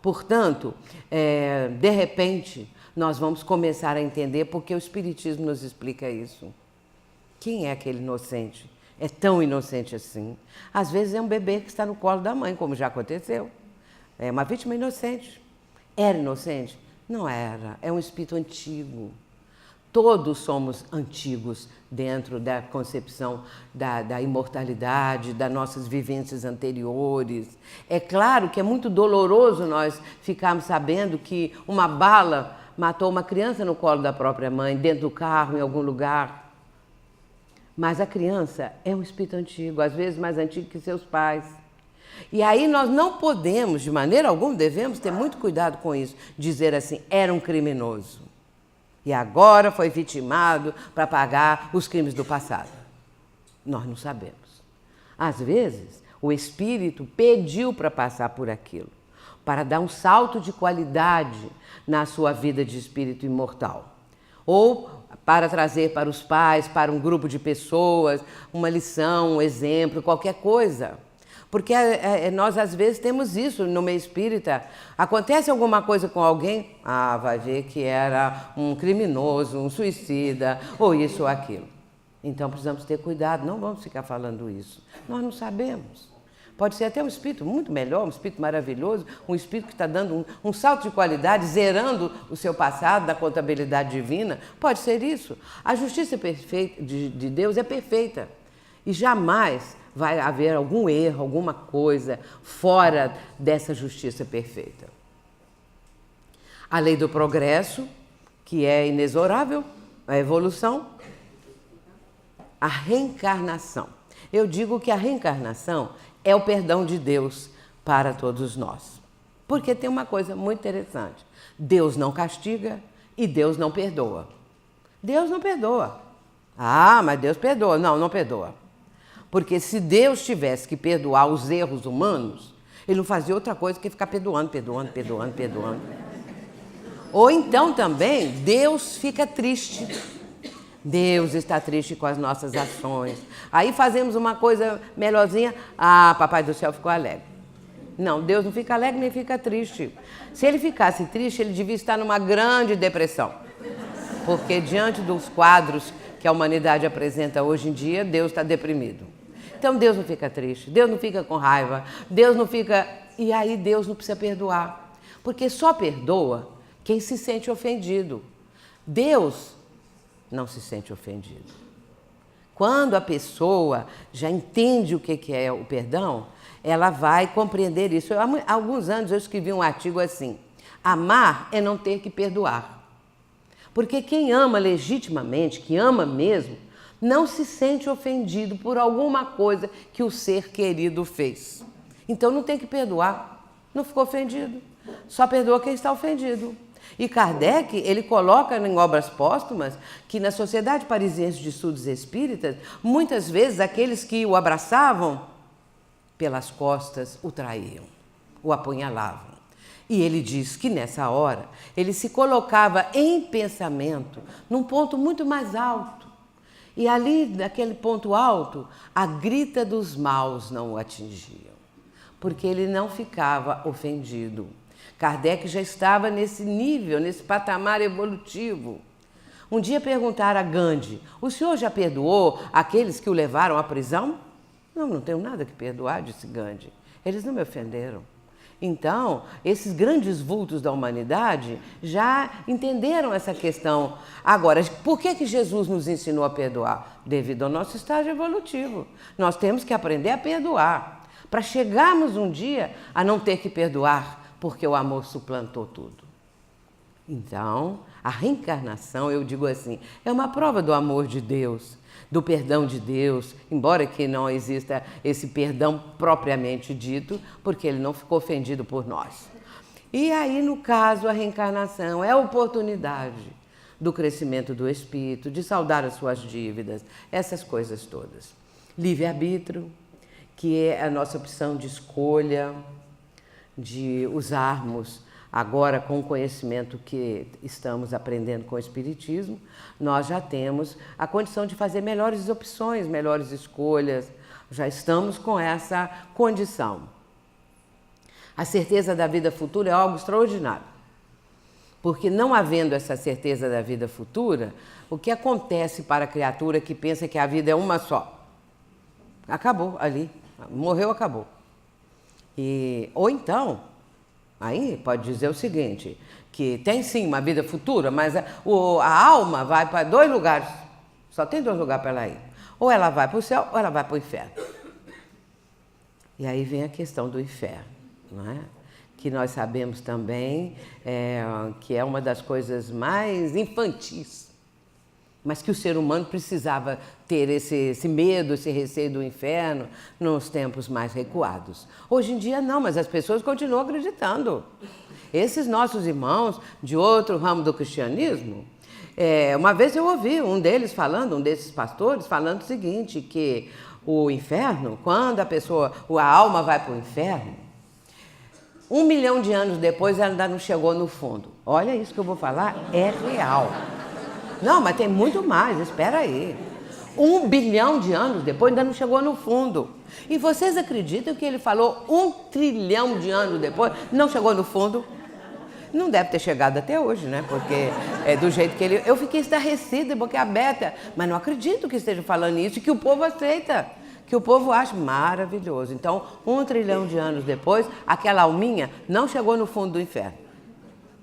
Portanto, de repente, nós vamos começar a entender porque o Espiritismo nos explica isso. Quem é aquele inocente? É tão inocente assim. Às vezes é um bebê que está no colo da mãe, como já aconteceu. É uma vítima inocente. Era inocente? Não era. É um espírito antigo. Todos somos antigos dentro da concepção da imortalidade, das nossas vivências anteriores. É claro que é muito doloroso nós ficarmos sabendo que uma bala matou uma criança no colo da própria mãe, dentro do carro, em algum lugar. Mas a criança é um espírito antigo, às vezes mais antigo que seus pais. E aí nós não podemos, de maneira alguma, devemos ter muito cuidado com isso, dizer assim, era um criminoso. E agora foi vitimado para pagar os crimes do passado. Nós não sabemos. Às vezes, o espírito pediu para passar por aquilo, para dar um salto de qualidade na sua vida de espírito imortal. Ou para trazer para os pais, para um grupo de pessoas, uma lição, um exemplo, qualquer coisa. Porque nós, às vezes, temos isso no meio espírita. Acontece alguma coisa com alguém, vai ver que era um criminoso, um suicida, ou isso ou aquilo. Então, precisamos ter cuidado, não vamos ficar falando isso. Nós não sabemos. Pode ser até um espírito muito melhor, um espírito maravilhoso, um espírito que está dando um salto de qualidade, zerando o seu passado da contabilidade divina. Pode ser isso. A justiça perfeita de Deus é perfeita. E jamais vai haver algum erro, alguma coisa fora dessa justiça perfeita. A lei do progresso, que é inexorável, a evolução, a reencarnação. Eu digo que a reencarnação é o perdão de Deus para todos nós. Porque tem uma coisa muito interessante. Deus não castiga e Deus não perdoa. Deus não perdoa. Mas Deus perdoa. Não, não perdoa. Porque se Deus tivesse que perdoar os erros humanos, Ele não fazia outra coisa que ficar perdoando. Ou então também, Deus fica triste. Deus está triste com as nossas ações. Aí fazemos uma coisa melhorzinha, Papai do Céu ficou alegre. Não, Deus não fica alegre nem fica triste. Se Ele ficasse triste, Ele devia estar numa grande depressão. Porque diante dos quadros que a humanidade apresenta hoje em dia, Deus está deprimido. Então Deus não fica triste, Deus não fica com raiva, Deus não fica... E aí Deus não precisa perdoar. Porque só perdoa quem se sente ofendido. Deus não se sente ofendido. Quando a pessoa já entende o que é o perdão, ela vai compreender isso. Há alguns anos eu escrevi um artigo assim: amar é não ter que perdoar. Porque quem ama legitimamente, que ama mesmo, não se sente ofendido por alguma coisa que o ser querido fez. Então não tem que perdoar, não ficou ofendido. Só perdoa quem está ofendido. E Kardec, ele coloca em obras póstumas que na Sociedade Parisiense de Estudos Espíritas, muitas vezes aqueles que o abraçavam, pelas costas o traíam, o apunhalavam. E ele diz que nessa hora ele se colocava em pensamento num ponto muito mais alto. E ali, naquele ponto alto, a grita dos maus não o atingiam, porque ele não ficava ofendido. Kardec já estava nesse nível, nesse patamar evolutivo. Um dia perguntaram a Gandhi: o senhor já perdoou aqueles que o levaram à prisão? Não, não tenho nada que perdoar, disse Gandhi. Eles não me ofenderam. Então, esses grandes vultos da humanidade já entenderam essa questão. Agora, por que Jesus nos ensinou a perdoar? Devido ao nosso estágio evolutivo. Nós temos que aprender a perdoar, para chegarmos um dia a não ter que perdoar, porque o amor suplantou tudo. Então, a reencarnação, eu digo assim, é uma prova do amor de Deus, do perdão de Deus, embora que não exista esse perdão propriamente dito, porque Ele não ficou ofendido por nós. E aí, no caso, a reencarnação é a oportunidade do crescimento do espírito, de saldar as suas dívidas, essas coisas todas. Livre-arbítrio, que é a nossa opção de escolha, de usarmos agora com o conhecimento que estamos aprendendo com o Espiritismo, nós já temos a condição de fazer melhores opções, melhores escolhas, já estamos com essa condição. A certeza da vida futura é algo extraordinário, porque não havendo essa certeza da vida futura, o que acontece para a criatura que pensa que a vida é uma só? Acabou ali, morreu, acabou. Ou então, aí pode dizer o seguinte, que tem sim uma vida futura, mas a alma vai para 2 lugares, só tem 2 lugares para ela ir. Ou ela vai para o céu, ou ela vai para o inferno. E aí vem a questão do inferno, não é? Que nós sabemos também que é uma das coisas mais infantis mas que o ser humano precisava ter esse medo, esse receio do inferno nos tempos mais recuados. Hoje em dia não, mas as pessoas continuam acreditando. Esses nossos irmãos de outro ramo do cristianismo, uma vez eu ouvi um desses pastores falando o seguinte, que o inferno, quando a alma vai para o inferno, 1 milhão de anos depois ela ainda não chegou no fundo. Olha, isso que eu vou falar é real. Não, mas tem muito mais, espera aí. 1 bilhão de anos depois ainda não chegou no fundo. E vocês acreditam que ele falou 1 trilhão de anos depois, não chegou no fundo? Não deve ter chegado até hoje, né? Porque do jeito que ele... Eu fiquei estarrecida, boquiaberta, mas não acredito que esteja falando isso e que o povo aceita, que o povo acha maravilhoso. Então, 1 trilhão de anos depois, aquela alminha não chegou no fundo do inferno.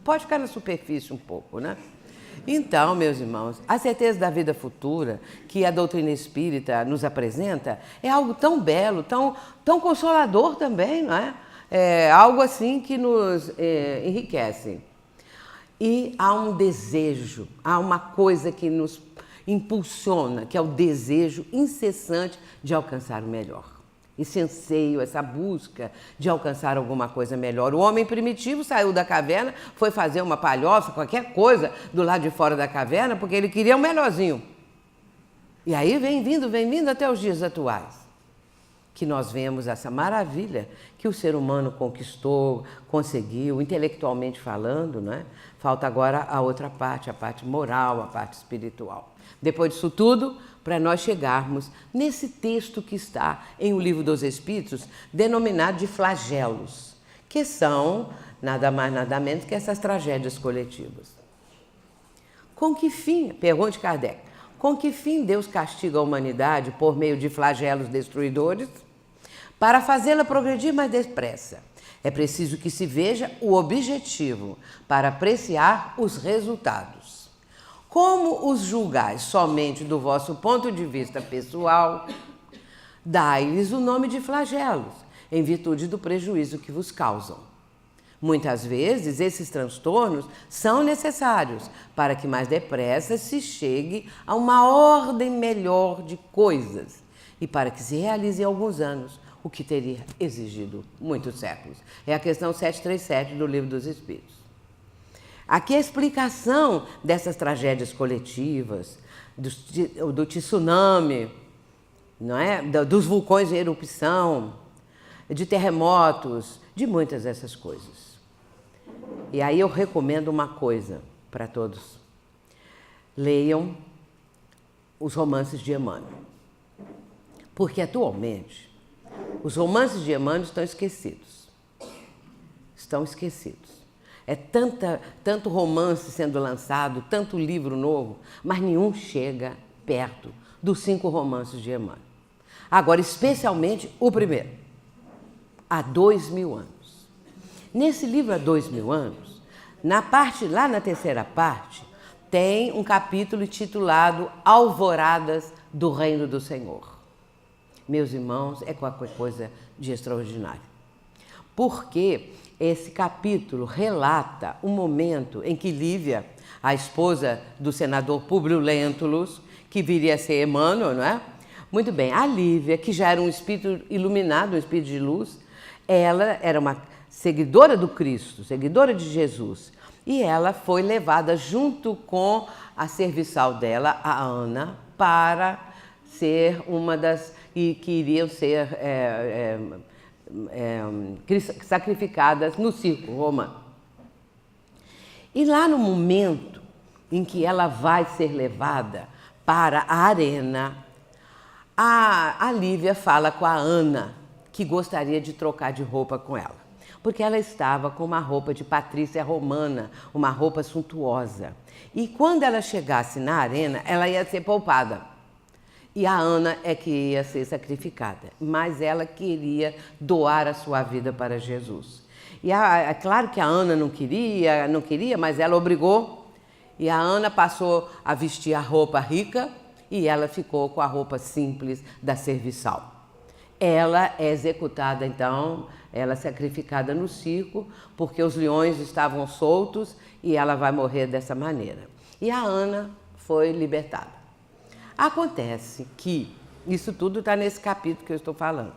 Pode ficar na superfície um pouco, né? Então, meus irmãos, a certeza da vida futura que a doutrina espírita nos apresenta é algo tão belo, tão consolador também, não é? É algo assim que nos enriquece. E há um desejo, há uma coisa que nos impulsiona, que é o desejo incessante de alcançar o melhor. Esse anseio, essa busca de alcançar alguma coisa melhor. O homem primitivo saiu da caverna, foi fazer uma palhoça, qualquer coisa do lado de fora da caverna, porque ele queria o melhorzinho. E aí vem vindo até os dias atuais, que nós vemos essa maravilha que o ser humano conquistou, conseguiu, intelectualmente falando, né? Falta agora a outra parte, a parte moral, a parte espiritual. Depois disso tudo, para nós chegarmos nesse texto que está em O Livro dos Espíritos, denominado de flagelos, que são nada mais, nada menos que essas tragédias coletivas. Com que fim, pergunte Kardec, com que fim Deus castiga a humanidade por meio de flagelos destruidores? Para fazê-la progredir mais depressa, é preciso que se veja o objetivo para apreciar os resultados. Como os julgais somente do vosso ponto de vista pessoal, dai-lhes o nome de flagelos, em virtude do prejuízo que vos causam. Muitas vezes, esses transtornos são necessários para que mais depressa se chegue a uma ordem melhor de coisas e para que se realize em alguns anos o que teria exigido muitos séculos. É a questão 737 do Livro dos Espíritos. Aqui a explicação dessas tragédias coletivas, do tsunami, não é? Dos vulcões em erupção, de terremotos, de muitas dessas coisas. E aí eu recomendo uma coisa para todos. Leiam os romances de Emmanuel. Porque atualmente os romances de Emmanuel estão esquecidos. Estão esquecidos. É tanto romance sendo lançado, tanto livro novo, mas nenhum chega perto dos 5 romances de Emmanuel. Agora, especialmente o primeiro, há 2000 anos. Nesse livro, há 2000 anos, lá na terceira parte, tem um capítulo intitulado Alvoradas do Reino do Senhor. Meus irmãos, é qualquer coisa de extraordinário. Porque esse capítulo relata o momento em que Lívia, a esposa do senador Públio Lentulus, que viria a ser Emmanuel, não é? Muito bem, a Lívia, que já era um espírito iluminado, um espírito de luz, ela era uma seguidora do Cristo, seguidora de Jesus, e ela foi levada junto com a serviçal dela, a Ana, para ser uma das que iriam ser sacrificadas no circo romano. E lá no momento em que ela vai ser levada para a arena, a Lívia fala com a Ana que gostaria de trocar de roupa com ela, porque ela estava com uma roupa de patrícia romana, uma roupa suntuosa. E quando ela chegasse na arena, ela ia ser poupada. E a Ana é que ia ser sacrificada, mas ela queria doar a sua vida para Jesus. E é claro que a Ana não queria, mas ela obrigou. E a Ana passou a vestir a roupa rica e ela ficou com a roupa simples da serviçal. Ela é executada, então, ela é sacrificada no circo, porque os leões estavam soltos e ela vai morrer dessa maneira. E a Ana foi libertada. Acontece que, isso tudo está nesse capítulo que eu estou falando.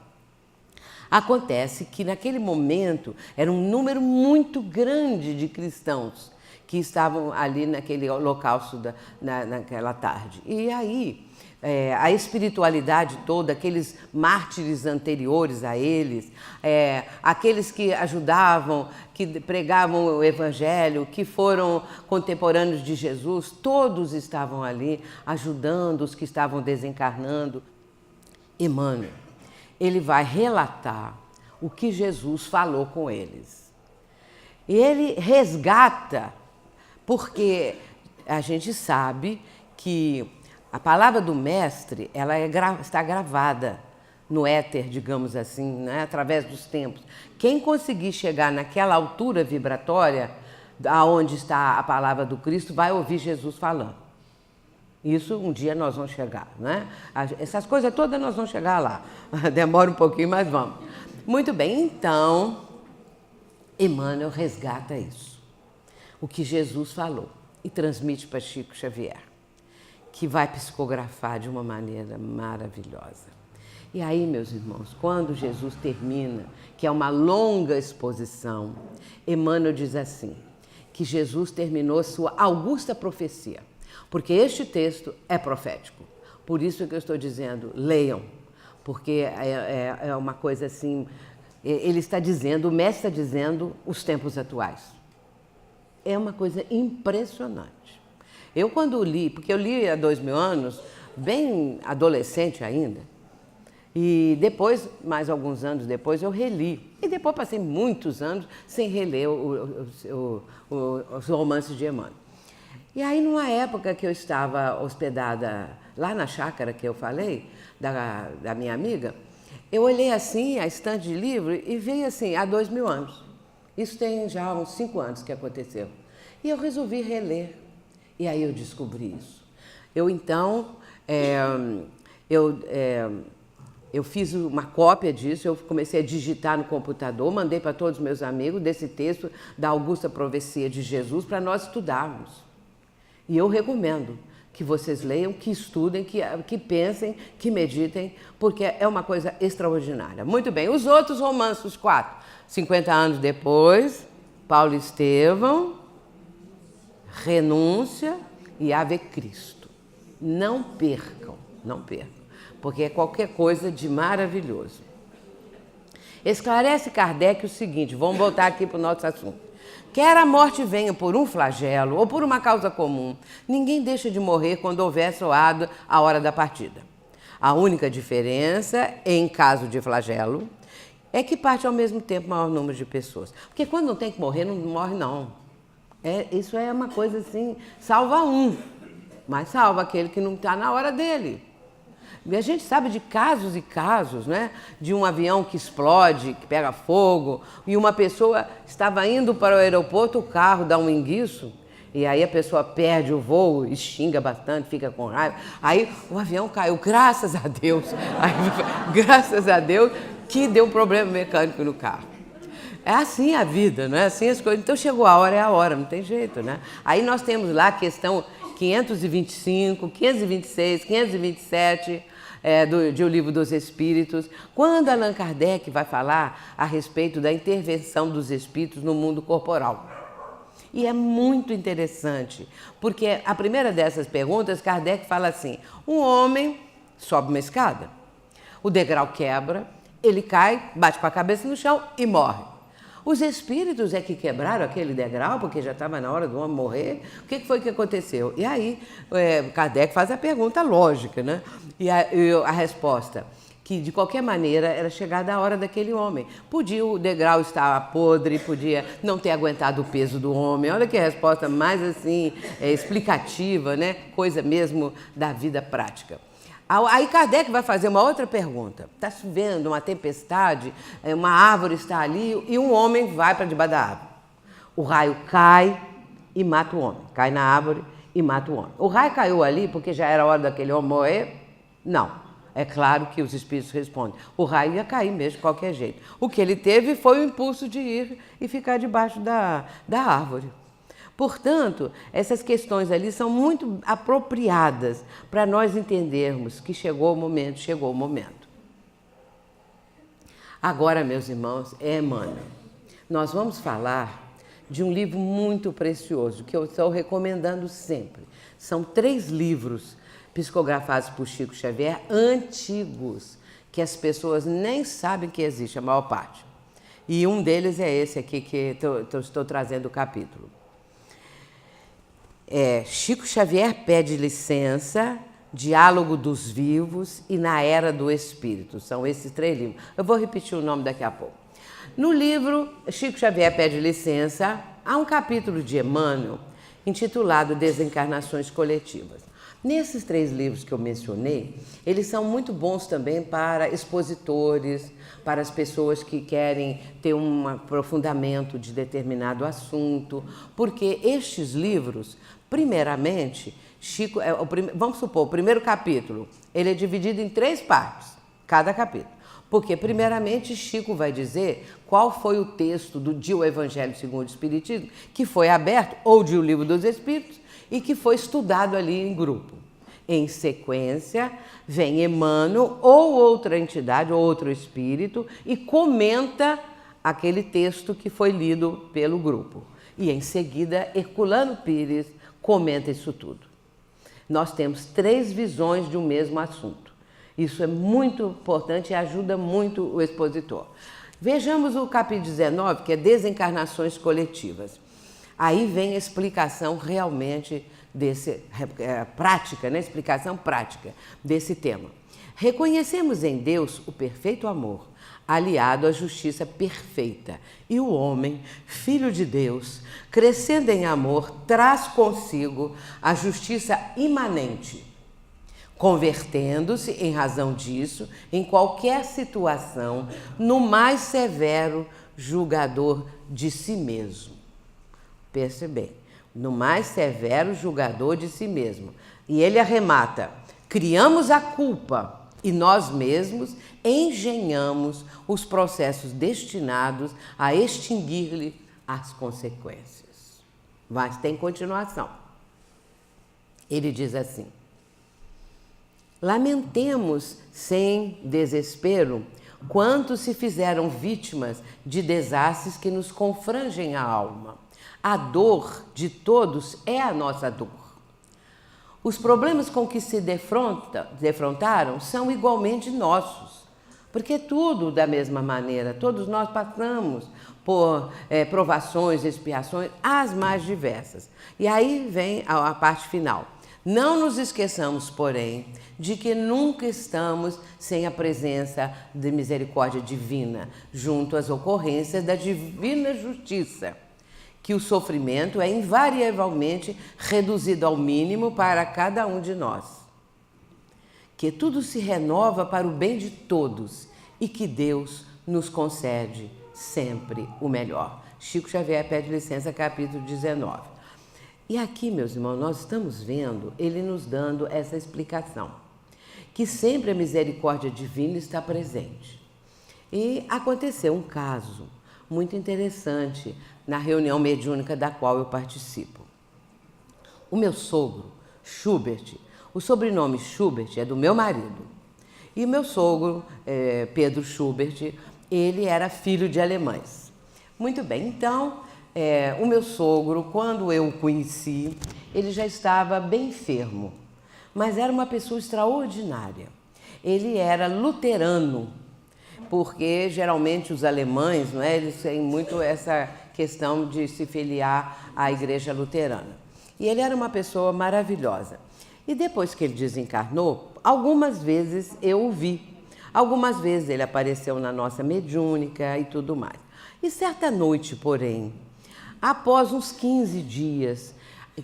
Acontece que naquele momento era um número muito grande de cristãos que estavam ali naquele holocausto naquela tarde. E aí, a espiritualidade toda, aqueles mártires anteriores a eles, aqueles que ajudavam, que pregavam o Evangelho, que foram contemporâneos de Jesus, todos estavam ali ajudando os que estavam desencarnando. Emmanuel, ele vai relatar o que Jesus falou com eles. E ele resgata, porque a gente sabe que a palavra do Mestre, ela está gravada no éter, digamos assim, né? Através dos tempos. Quem conseguir chegar naquela altura vibratória, aonde está a palavra do Cristo, vai ouvir Jesus falando. Isso um dia nós vamos chegar, né? Essas coisas todas nós vamos chegar lá. Demora um pouquinho, mas vamos. Muito bem, então, Emmanuel resgata isso. O que Jesus falou e transmite para Chico Xavier, que vai psicografar de uma maneira maravilhosa. E aí, meus irmãos, quando Jesus termina, que é uma longa exposição, Emmanuel diz assim, que Jesus terminou sua augusta profecia, porque este texto é profético. Por isso que eu estou dizendo, leiam, porque é uma coisa assim, ele está dizendo, o mestre está dizendo os tempos atuais. É uma coisa impressionante. Eu quando li, porque eu li há 2000 anos, bem adolescente ainda, e depois, mais alguns anos depois, eu reli. E depois passei muitos anos sem reler os romances de Emmanuel. E aí, numa época que eu estava hospedada lá na chácara que eu falei, da minha amiga, eu olhei assim, a estante de livro, e veio assim, há 2000 anos. Isso tem já uns 5 anos que aconteceu. E eu resolvi reler. E aí eu descobri isso. Eu, então, eu fiz uma cópia disso, eu comecei a digitar no computador, mandei para todos os meus amigos desse texto da Augusta Profecia de Jesus para nós estudarmos. E eu recomendo que vocês leiam, que estudem, que pensem, que meditem, porque é uma coisa extraordinária. Muito bem, os outros romances, os 4. 50 anos depois, Paulo Estevão, Renúncia e Ave Cristo. Não percam, não percam, porque é qualquer coisa de maravilhoso. Esclarece Kardec o seguinte, vamos voltar aqui para o nosso assunto. Quer a morte venha por um flagelo ou por uma causa comum, ninguém deixa de morrer quando houver soado a hora da partida. A única diferença, em caso de flagelo, é que parte ao mesmo tempo o maior número de pessoas. Porque quando não tem que morrer, não morre não. Isso é uma coisa assim, salva um, mas salva aquele que não está na hora dele. E a gente sabe de casos e casos, né? De um avião que explode, que pega fogo, e uma pessoa estava indo para o aeroporto, o carro dá um enguiço, e aí a pessoa perde o voo e xinga bastante, fica com raiva. Aí o avião caiu, graças a Deus, graças a Deus que deu um problema mecânico no carro. É assim a vida, não é assim as coisas. Então chegou a hora, é a hora, não tem jeito, né? Aí nós temos lá a questão 525, 526, 527 de O Livro dos Espíritos, quando Allan Kardec vai falar a respeito da intervenção dos espíritos no mundo corporal. E é muito interessante, porque a primeira dessas perguntas, Kardec fala assim, um homem sobe uma escada, o degrau quebra, ele cai, bate com a cabeça no chão e morre. Os espíritos é que quebraram aquele degrau, porque já estava na hora do homem morrer. O que foi que aconteceu? E aí, Kardec faz a pergunta lógica, né? E a resposta, que de qualquer maneira era chegada a hora daquele homem. Podia o degrau estar podre, podia não ter aguentado o peso do homem. Olha que resposta mais assim, explicativa, né? Coisa mesmo da vida prática. Aí Kardec vai fazer uma outra pergunta. Está chovendo, uma tempestade, uma árvore está ali e um homem vai para debaixo da árvore. O raio cai e mata o homem. Cai na árvore e mata o homem. O raio caiu ali porque já era hora daquele homem morrer? Não. É claro que os espíritos respondem. O raio ia cair mesmo de qualquer jeito. O que ele teve foi o impulso de ir e ficar debaixo da árvore. Portanto, essas questões ali são muito apropriadas para nós entendermos que chegou o momento, chegou o momento. Agora, meus irmãos, Emmanuel, nós vamos falar de um livro muito precioso, que eu estou recomendando sempre. São 3 livros psicografados por Chico Xavier, antigos, que as pessoas nem sabem que existe, a maior parte. E um deles é esse aqui que estou trazendo o capítulo. Chico Xavier pede licença, Diálogo dos Vivos e Na Era do Espírito. São esses 3 livros. Eu vou repetir o nome daqui a pouco. No livro Chico Xavier pede licença, há um capítulo de Emmanuel intitulado Desencarnações Coletivas. Nesses 3 livros que eu mencionei, eles são muito bons também para expositores, para as pessoas que querem ter um aprofundamento de determinado assunto, porque estes livros, primeiramente, Chico, vamos supor, o primeiro capítulo, ele é dividido em 3 partes, cada capítulo. Porque, primeiramente, Chico vai dizer qual foi o texto de O Evangelho segundo o Espiritismo, que foi aberto, ou de O Livro dos Espíritos, e que foi estudado ali em grupo. Em sequência, vem Emmanuel ou outra entidade, ou outro espírito, e comenta aquele texto que foi lido pelo grupo. E em seguida, Herculano Pires comenta isso tudo. Nós temos 3 visões de um mesmo assunto. Isso é muito importante e ajuda muito o expositor. Vejamos o capítulo 19, que é Desencarnações Coletivas. Aí vem a explicação realmente prática, né? Explicação prática desse tema. Reconhecemos em Deus o perfeito amor, aliado à justiça perfeita. E o homem, filho de Deus, crescendo em amor, traz consigo a justiça imanente, convertendo-se, em razão disso, em qualquer situação, no mais severo julgador de si mesmo. Percebem? No mais severo julgador de si mesmo. E ele arremata: criamos a culpa e nós mesmos engenhamos os processos destinados a extinguir-lhe as consequências. Mas tem continuação. Ele diz assim: lamentemos sem desespero quantos se fizeram vítimas de desastres que nos confrangem a alma. A dor de todos é a nossa dor. Os problemas com que se defrontaram são igualmente nossos, porque tudo da mesma maneira, todos nós passamos por provações, expiações, as mais diversas. E aí vem a parte final. Não nos esqueçamos, porém, de que nunca estamos sem a presença de misericórdia divina, junto às ocorrências da divina justiça, que o sofrimento é invariavelmente reduzido ao mínimo para cada um de nós, que tudo se renova para o bem de todos e que Deus nos concede sempre o melhor. Chico Xavier pede licença, capítulo 19. E aqui, meus irmãos, nós estamos vendo ele nos dando essa explicação, que sempre a misericórdia divina está presente. E aconteceu um caso muito interessante na reunião mediúnica da qual eu participo. O meu sogro, Schubert, o sobrenome Schubert é do meu marido, e meu sogro, Pedro Schubert, ele era filho de alemães. Muito bem, então, o meu sogro, quando eu o conheci, ele já estava bem enfermo, mas era uma pessoa extraordinária. Ele era luterano, porque geralmente os alemães, não é, eles têm muito essa questão de se filiar à igreja luterana. E ele era uma pessoa maravilhosa. E depois que ele desencarnou, algumas vezes eu o vi. Algumas vezes ele apareceu na nossa mediúnica e tudo mais. E certa noite, porém, após uns 15 dias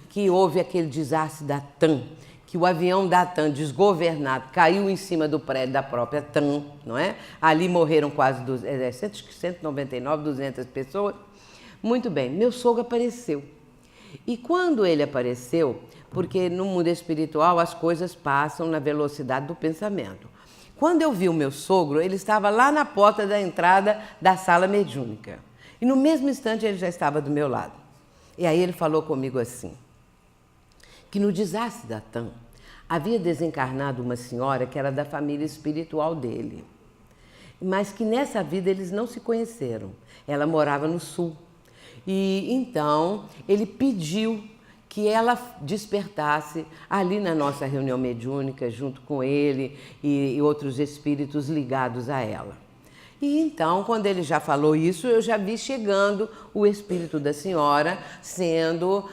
que houve aquele desastre da TAM, que o avião da TAM desgovernado caiu em cima do prédio da própria TAM, não é? Ali morreram quase 199, 200 pessoas. Muito bem, meu sogro apareceu. E quando ele apareceu, porque no mundo espiritual as coisas passam na velocidade do pensamento. Quando eu vi o meu sogro, ele estava lá na porta da entrada da sala mediúnica. E no mesmo instante ele já estava do meu lado. E aí ele falou comigo assim, que no desastre da TAM havia desencarnado uma senhora que era da família espiritual dele, mas que nessa vida eles não se conheceram. Ela morava no sul. E então ele pediu que ela despertasse ali na nossa reunião mediúnica, junto com ele e outros espíritos ligados a ela. E então, quando ele já falou isso, eu já vi chegando o espírito da senhora sendo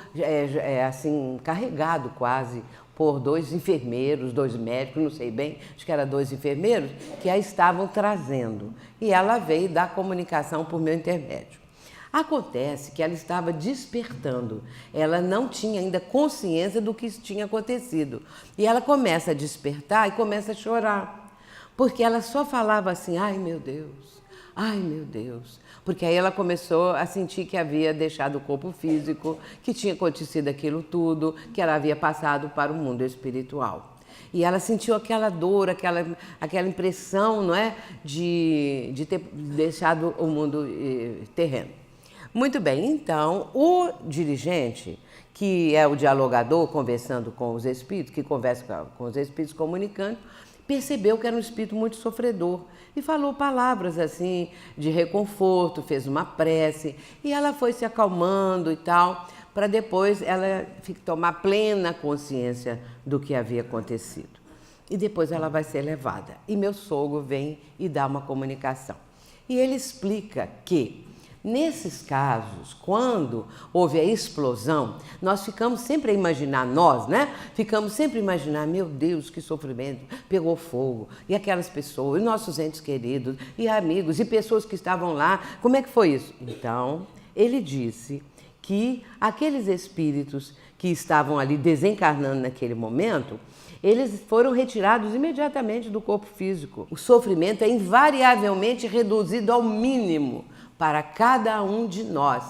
assim, carregado quase por 2 enfermeiros, 2 médicos, não sei bem, acho que eram 2 enfermeiros, que a estavam trazendo. E ela veio dar comunicação por meu intermédio. Acontece que ela estava despertando, ela não tinha ainda consciência do que tinha acontecido. E ela começa a despertar e começa a chorar, porque ela só falava assim, ai meu Deus, porque aí ela começou a sentir que havia deixado o corpo físico, que tinha acontecido aquilo tudo, que ela havia passado para o mundo espiritual. E ela sentiu aquela dor, aquela impressão, não é, de ter deixado o mundo terreno. Muito bem, então o dirigente, que é o dialogador conversando com os espíritos, que conversa com os espíritos comunicando, percebeu que era um espírito muito sofredor e falou palavras assim de reconforto, fez uma prece e ela foi se acalmando e tal, para depois ela tomar plena consciência do que havia acontecido. E depois ela vai ser levada. E meu sogro vem e dá uma comunicação. E ele explica que nesses casos, quando houve a explosão, nós ficamos sempre a imaginar, ficamos sempre a imaginar, meu Deus, que sofrimento, pegou fogo, e aquelas pessoas, e nossos entes queridos, e amigos, e pessoas que estavam lá, como é que foi isso? Então, ele disse que aqueles espíritos que estavam ali desencarnando naquele momento, eles foram retirados imediatamente do corpo físico. O sofrimento é invariavelmente reduzido ao mínimo para cada um de nós.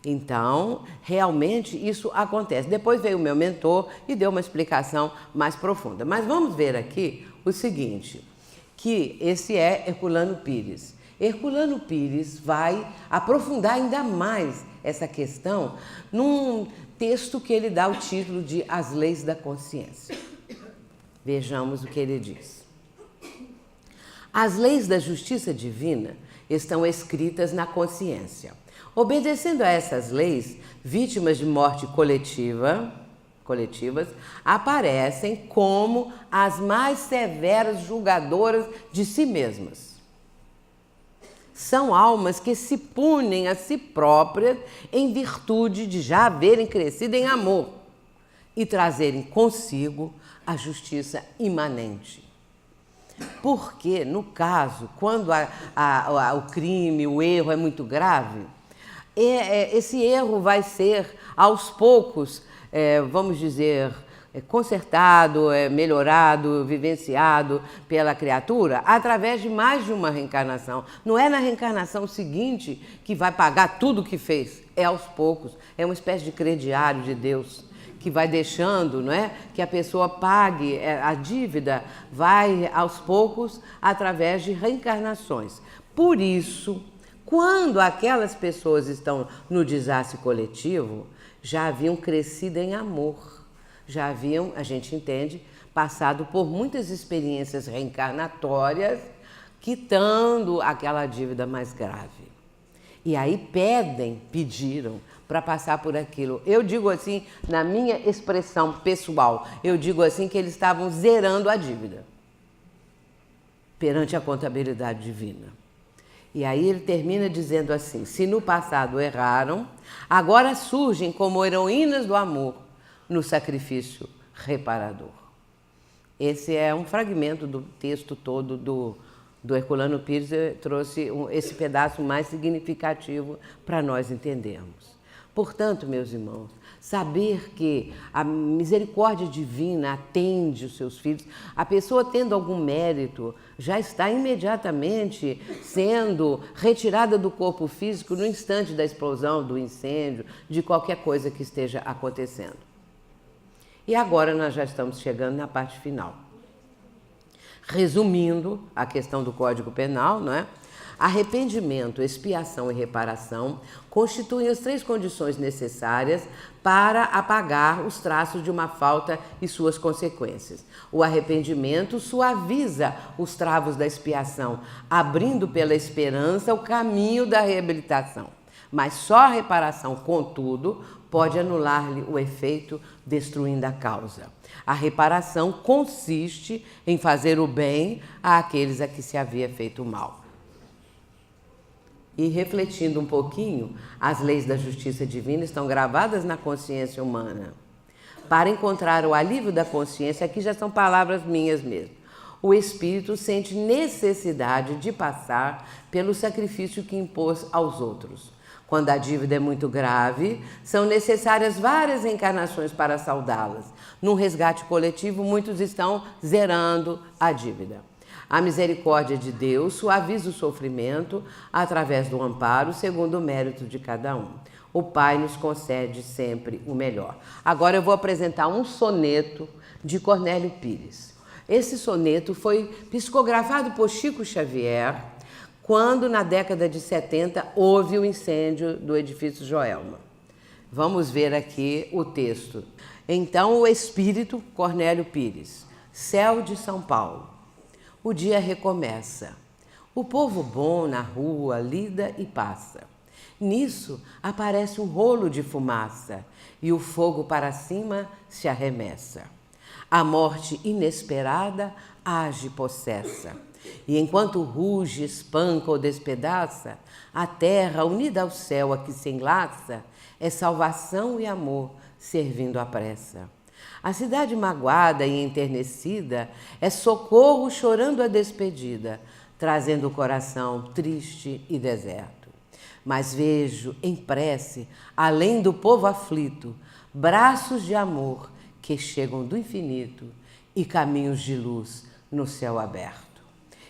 Então, realmente isso acontece. Depois veio o meu mentor e deu uma explicação mais profunda. Mas vamos ver aqui o seguinte, que esse é Herculano Pires. Herculano Pires vai aprofundar ainda mais essa questão num texto que ele dá o título de As Leis da Consciência. Vejamos o que ele diz. As leis da justiça divina estão escritas na consciência. Obedecendo a essas leis, vítimas de morte coletivas aparecem como as mais severas julgadoras de si mesmas. São almas que se punem a si próprias em virtude de já haverem crescido em amor e trazerem consigo a justiça imanente. Porque, no caso, quando o crime, o erro é muito grave, esse erro vai ser, aos poucos, vamos dizer, consertado, melhorado, vivenciado pela criatura através de mais de uma reencarnação. Não é na reencarnação seguinte que vai pagar tudo o que fez, é aos poucos, é uma espécie de crediário de Deus, que vai deixando, não é, que a pessoa pague a dívida, vai aos poucos através de reencarnações. Por isso, quando aquelas pessoas estão no desastre coletivo, já haviam crescido em amor, já haviam, a gente entende, passado por muitas experiências reencarnatórias, quitando aquela dívida mais grave. E aí pediram para passar por aquilo. Eu digo assim, na minha expressão pessoal, eu digo assim que eles estavam zerando a dívida perante a contabilidade divina. E aí ele termina dizendo assim, se no passado erraram, agora surgem como heroínas do amor no sacrifício reparador. Esse é um fragmento do texto todo do Herculano Pires, eu trouxe esse pedaço mais significativo para nós entendermos. Portanto, meus irmãos, saber que a misericórdia divina atende os seus filhos, a pessoa tendo algum mérito, já está imediatamente sendo retirada do corpo físico no instante da explosão, do incêndio, de qualquer coisa que esteja acontecendo. E agora nós já estamos chegando na parte final. Resumindo a questão do Código Penal, não é? Arrependimento, expiação e reparação constituem as 3 condições necessárias para apagar os traços de uma falta e suas consequências. O arrependimento suaviza os travos da expiação, abrindo pela esperança o caminho da reabilitação. Mas só a reparação, contudo, pode anular-lhe o efeito, destruindo a causa. A reparação consiste em fazer o bem àqueles a que se havia feito o mal. E refletindo um pouquinho, as leis da justiça divina estão gravadas na consciência humana. Para encontrar o alívio da consciência, aqui já são palavras minhas mesmo. O espírito sente necessidade de passar pelo sacrifício que impôs aos outros. Quando a dívida é muito grave, são necessárias várias encarnações para saldá-las. Num resgate coletivo, muitos estão zerando a dívida. A misericórdia de Deus suaviza o sofrimento através do amparo, segundo o mérito de cada um. O Pai nos concede sempre o melhor. Agora eu vou apresentar um soneto de Cornélio Pires. Esse soneto foi psicografado por Chico Xavier quando, na década de 70, houve o incêndio do edifício Joelma. Vamos ver aqui o texto. Então, o espírito, Cornélio Pires. Céu de São Paulo. O dia recomeça. O povo bom na rua lida e passa. Nisso aparece um rolo de fumaça e o fogo para cima se arremessa. A morte inesperada age possessa. E enquanto ruge, espanca ou despedaça, a terra unida ao céu a que se enlaça é salvação e amor servindo à pressa. A cidade magoada e enternecida é socorro chorando a despedida, trazendo o coração triste e deserto. Mas vejo em prece, além do povo aflito, braços de amor que chegam do infinito e caminhos de luz no céu aberto.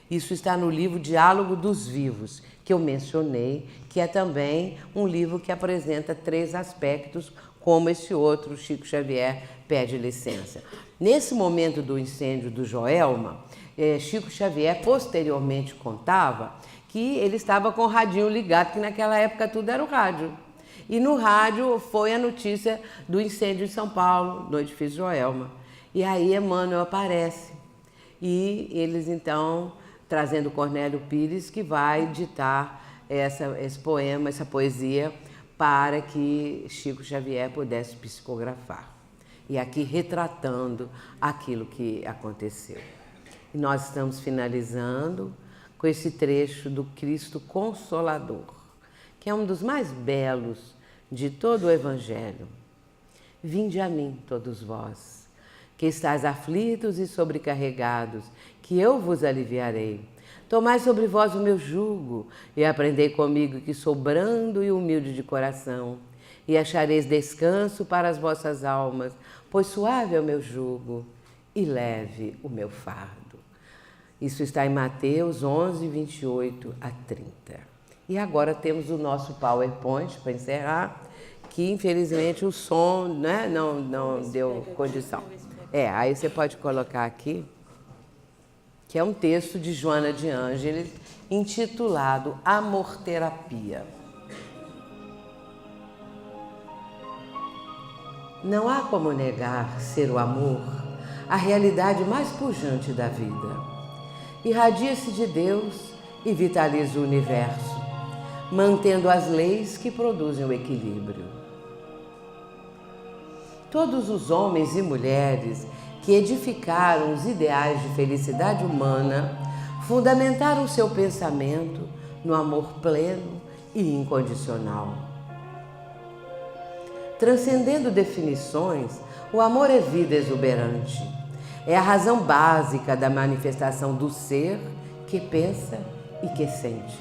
Isso está no livro Diálogo dos Vivos, que eu mencionei, que é também um livro que apresenta 3 aspectos, como esse outro, Chico Xavier pede licença. Nesse momento do incêndio do Joelma, Chico Xavier posteriormente contava que ele estava com o radinho ligado, que naquela época tudo era o rádio. E no rádio foi a notícia do incêndio em São Paulo, no edifício Joelma. E aí Emmanuel aparece. E eles então, trazendo Cornélio Pires, que vai ditar esse poema, essa poesia, para que Chico Xavier pudesse psicografar. E aqui retratando aquilo que aconteceu. E nós estamos finalizando com esse trecho do Cristo Consolador, que é um dos mais belos de todo o Evangelho. Vinde a mim, todos vós, que estáis aflitos e sobrecarregados, que eu vos aliviarei. Tomai sobre vós o meu jugo e aprendei comigo, que sou brando e humilde de coração, e achareis descanso para as vossas almas, pois suave é o meu jugo e leve o meu fardo. Isso está em Mateus 11, 28 a 30. E agora temos o nosso PowerPoint para encerrar, que infelizmente o som, né, não deu condição. Aí você pode colocar aqui, que é um texto de Joana de Ângeles, intitulado Amor-terapia. Não há como negar ser o amor a realidade mais pujante da vida. Irradia-se de Deus e vitaliza o universo, mantendo as leis que produzem o equilíbrio. Todos os homens e mulheres que edificaram os ideais de felicidade humana fundamentaram seu pensamento no amor pleno e incondicional. Transcendendo definições, o amor é vida exuberante. É a razão básica da manifestação do ser que pensa e que sente.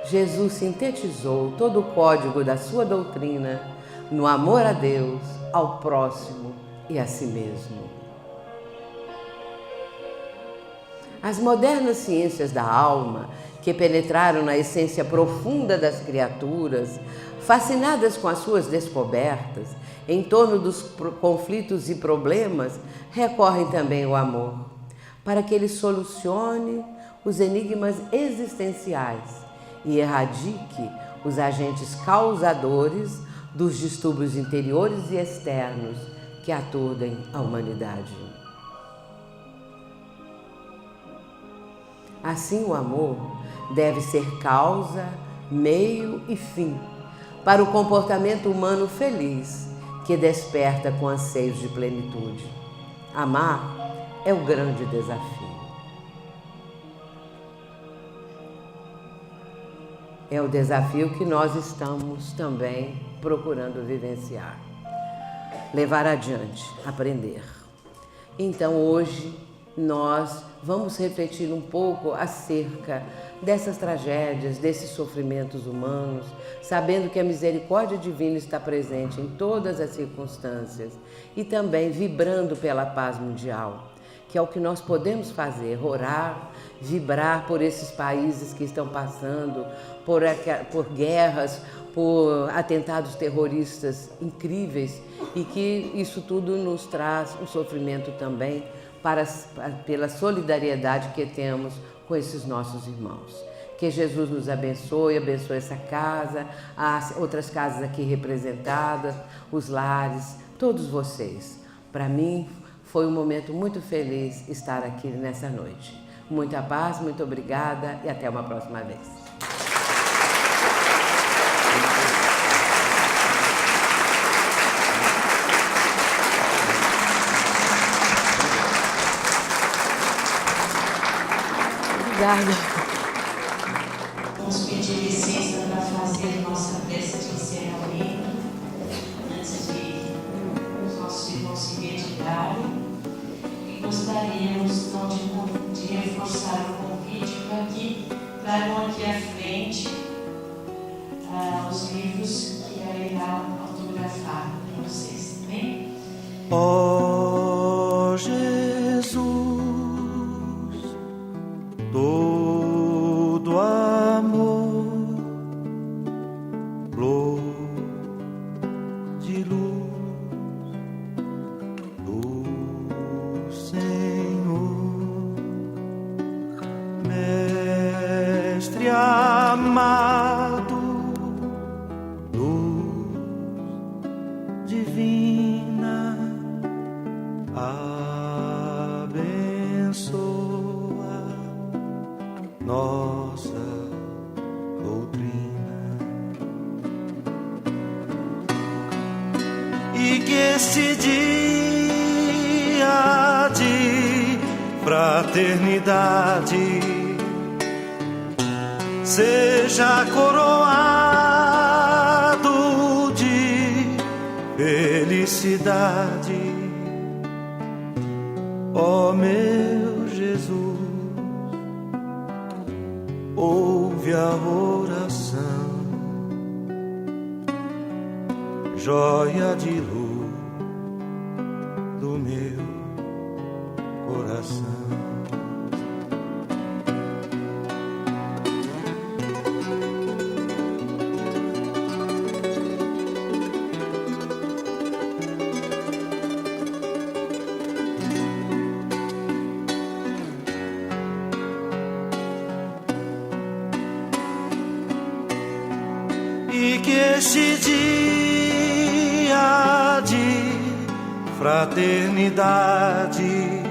Jesus sintetizou todo o código da sua doutrina no amor a Deus, ao próximo e a si mesmo. As modernas ciências da alma, que penetraram na essência profunda das criaturas, fascinadas com as suas descobertas, em torno dos conflitos e problemas, recorrem também ao amor, para que Ele solucione os enigmas existenciais e erradique os agentes causadores dos distúrbios interiores e externos que aturdem a humanidade. Assim, o amor deve ser causa, meio e fim para o comportamento humano feliz que desperta com anseios de plenitude. Amar é o grande desafio. É o desafio que nós estamos também procurando vivenciar, levar adiante, aprender. Então hoje nós vamos refletir um pouco acerca dessas tragédias, desses sofrimentos humanos, sabendo que a misericórdia divina está presente em todas as circunstâncias e também vibrando pela paz mundial, que é o que nós podemos fazer, orar, vibrar por esses países que estão passando por guerras, por atentados terroristas incríveis, e que isso tudo nos traz um sofrimento também pela solidariedade que temos com esses nossos irmãos. Que Jesus nos abençoe essa casa, as outras casas aqui representadas, os lares, todos vocês. Para mim foi um momento muito feliz estar aqui nessa noite. Muita paz, muito obrigada e até uma próxima vez. Obrigada. Vamos pedir licença para fazer nossa prece de encerramento, antes de os nossos irmãos se retirarem. E gostaríamos então de reforçar o convite para que tragam aqui à frente os livros que a irá autografar para vocês, também. Ó Jesus, todo amor, flor de luz do Senhor, Mestre amado, luz divina, abençoa nossa doutrina, e que este dia de fraternidade seja coroado de felicidade, ó meu Jesus. Ouve a oração, joia de luz do meu coração. E que este dia de fraternidade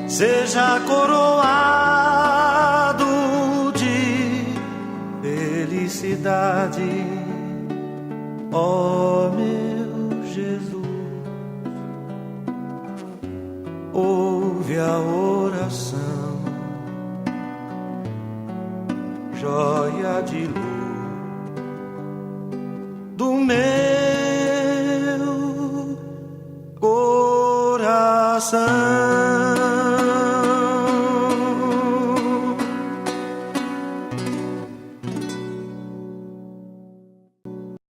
seja coroado de felicidade, ó meu Jesus. Ouve a oração, joia de luz do meu coração.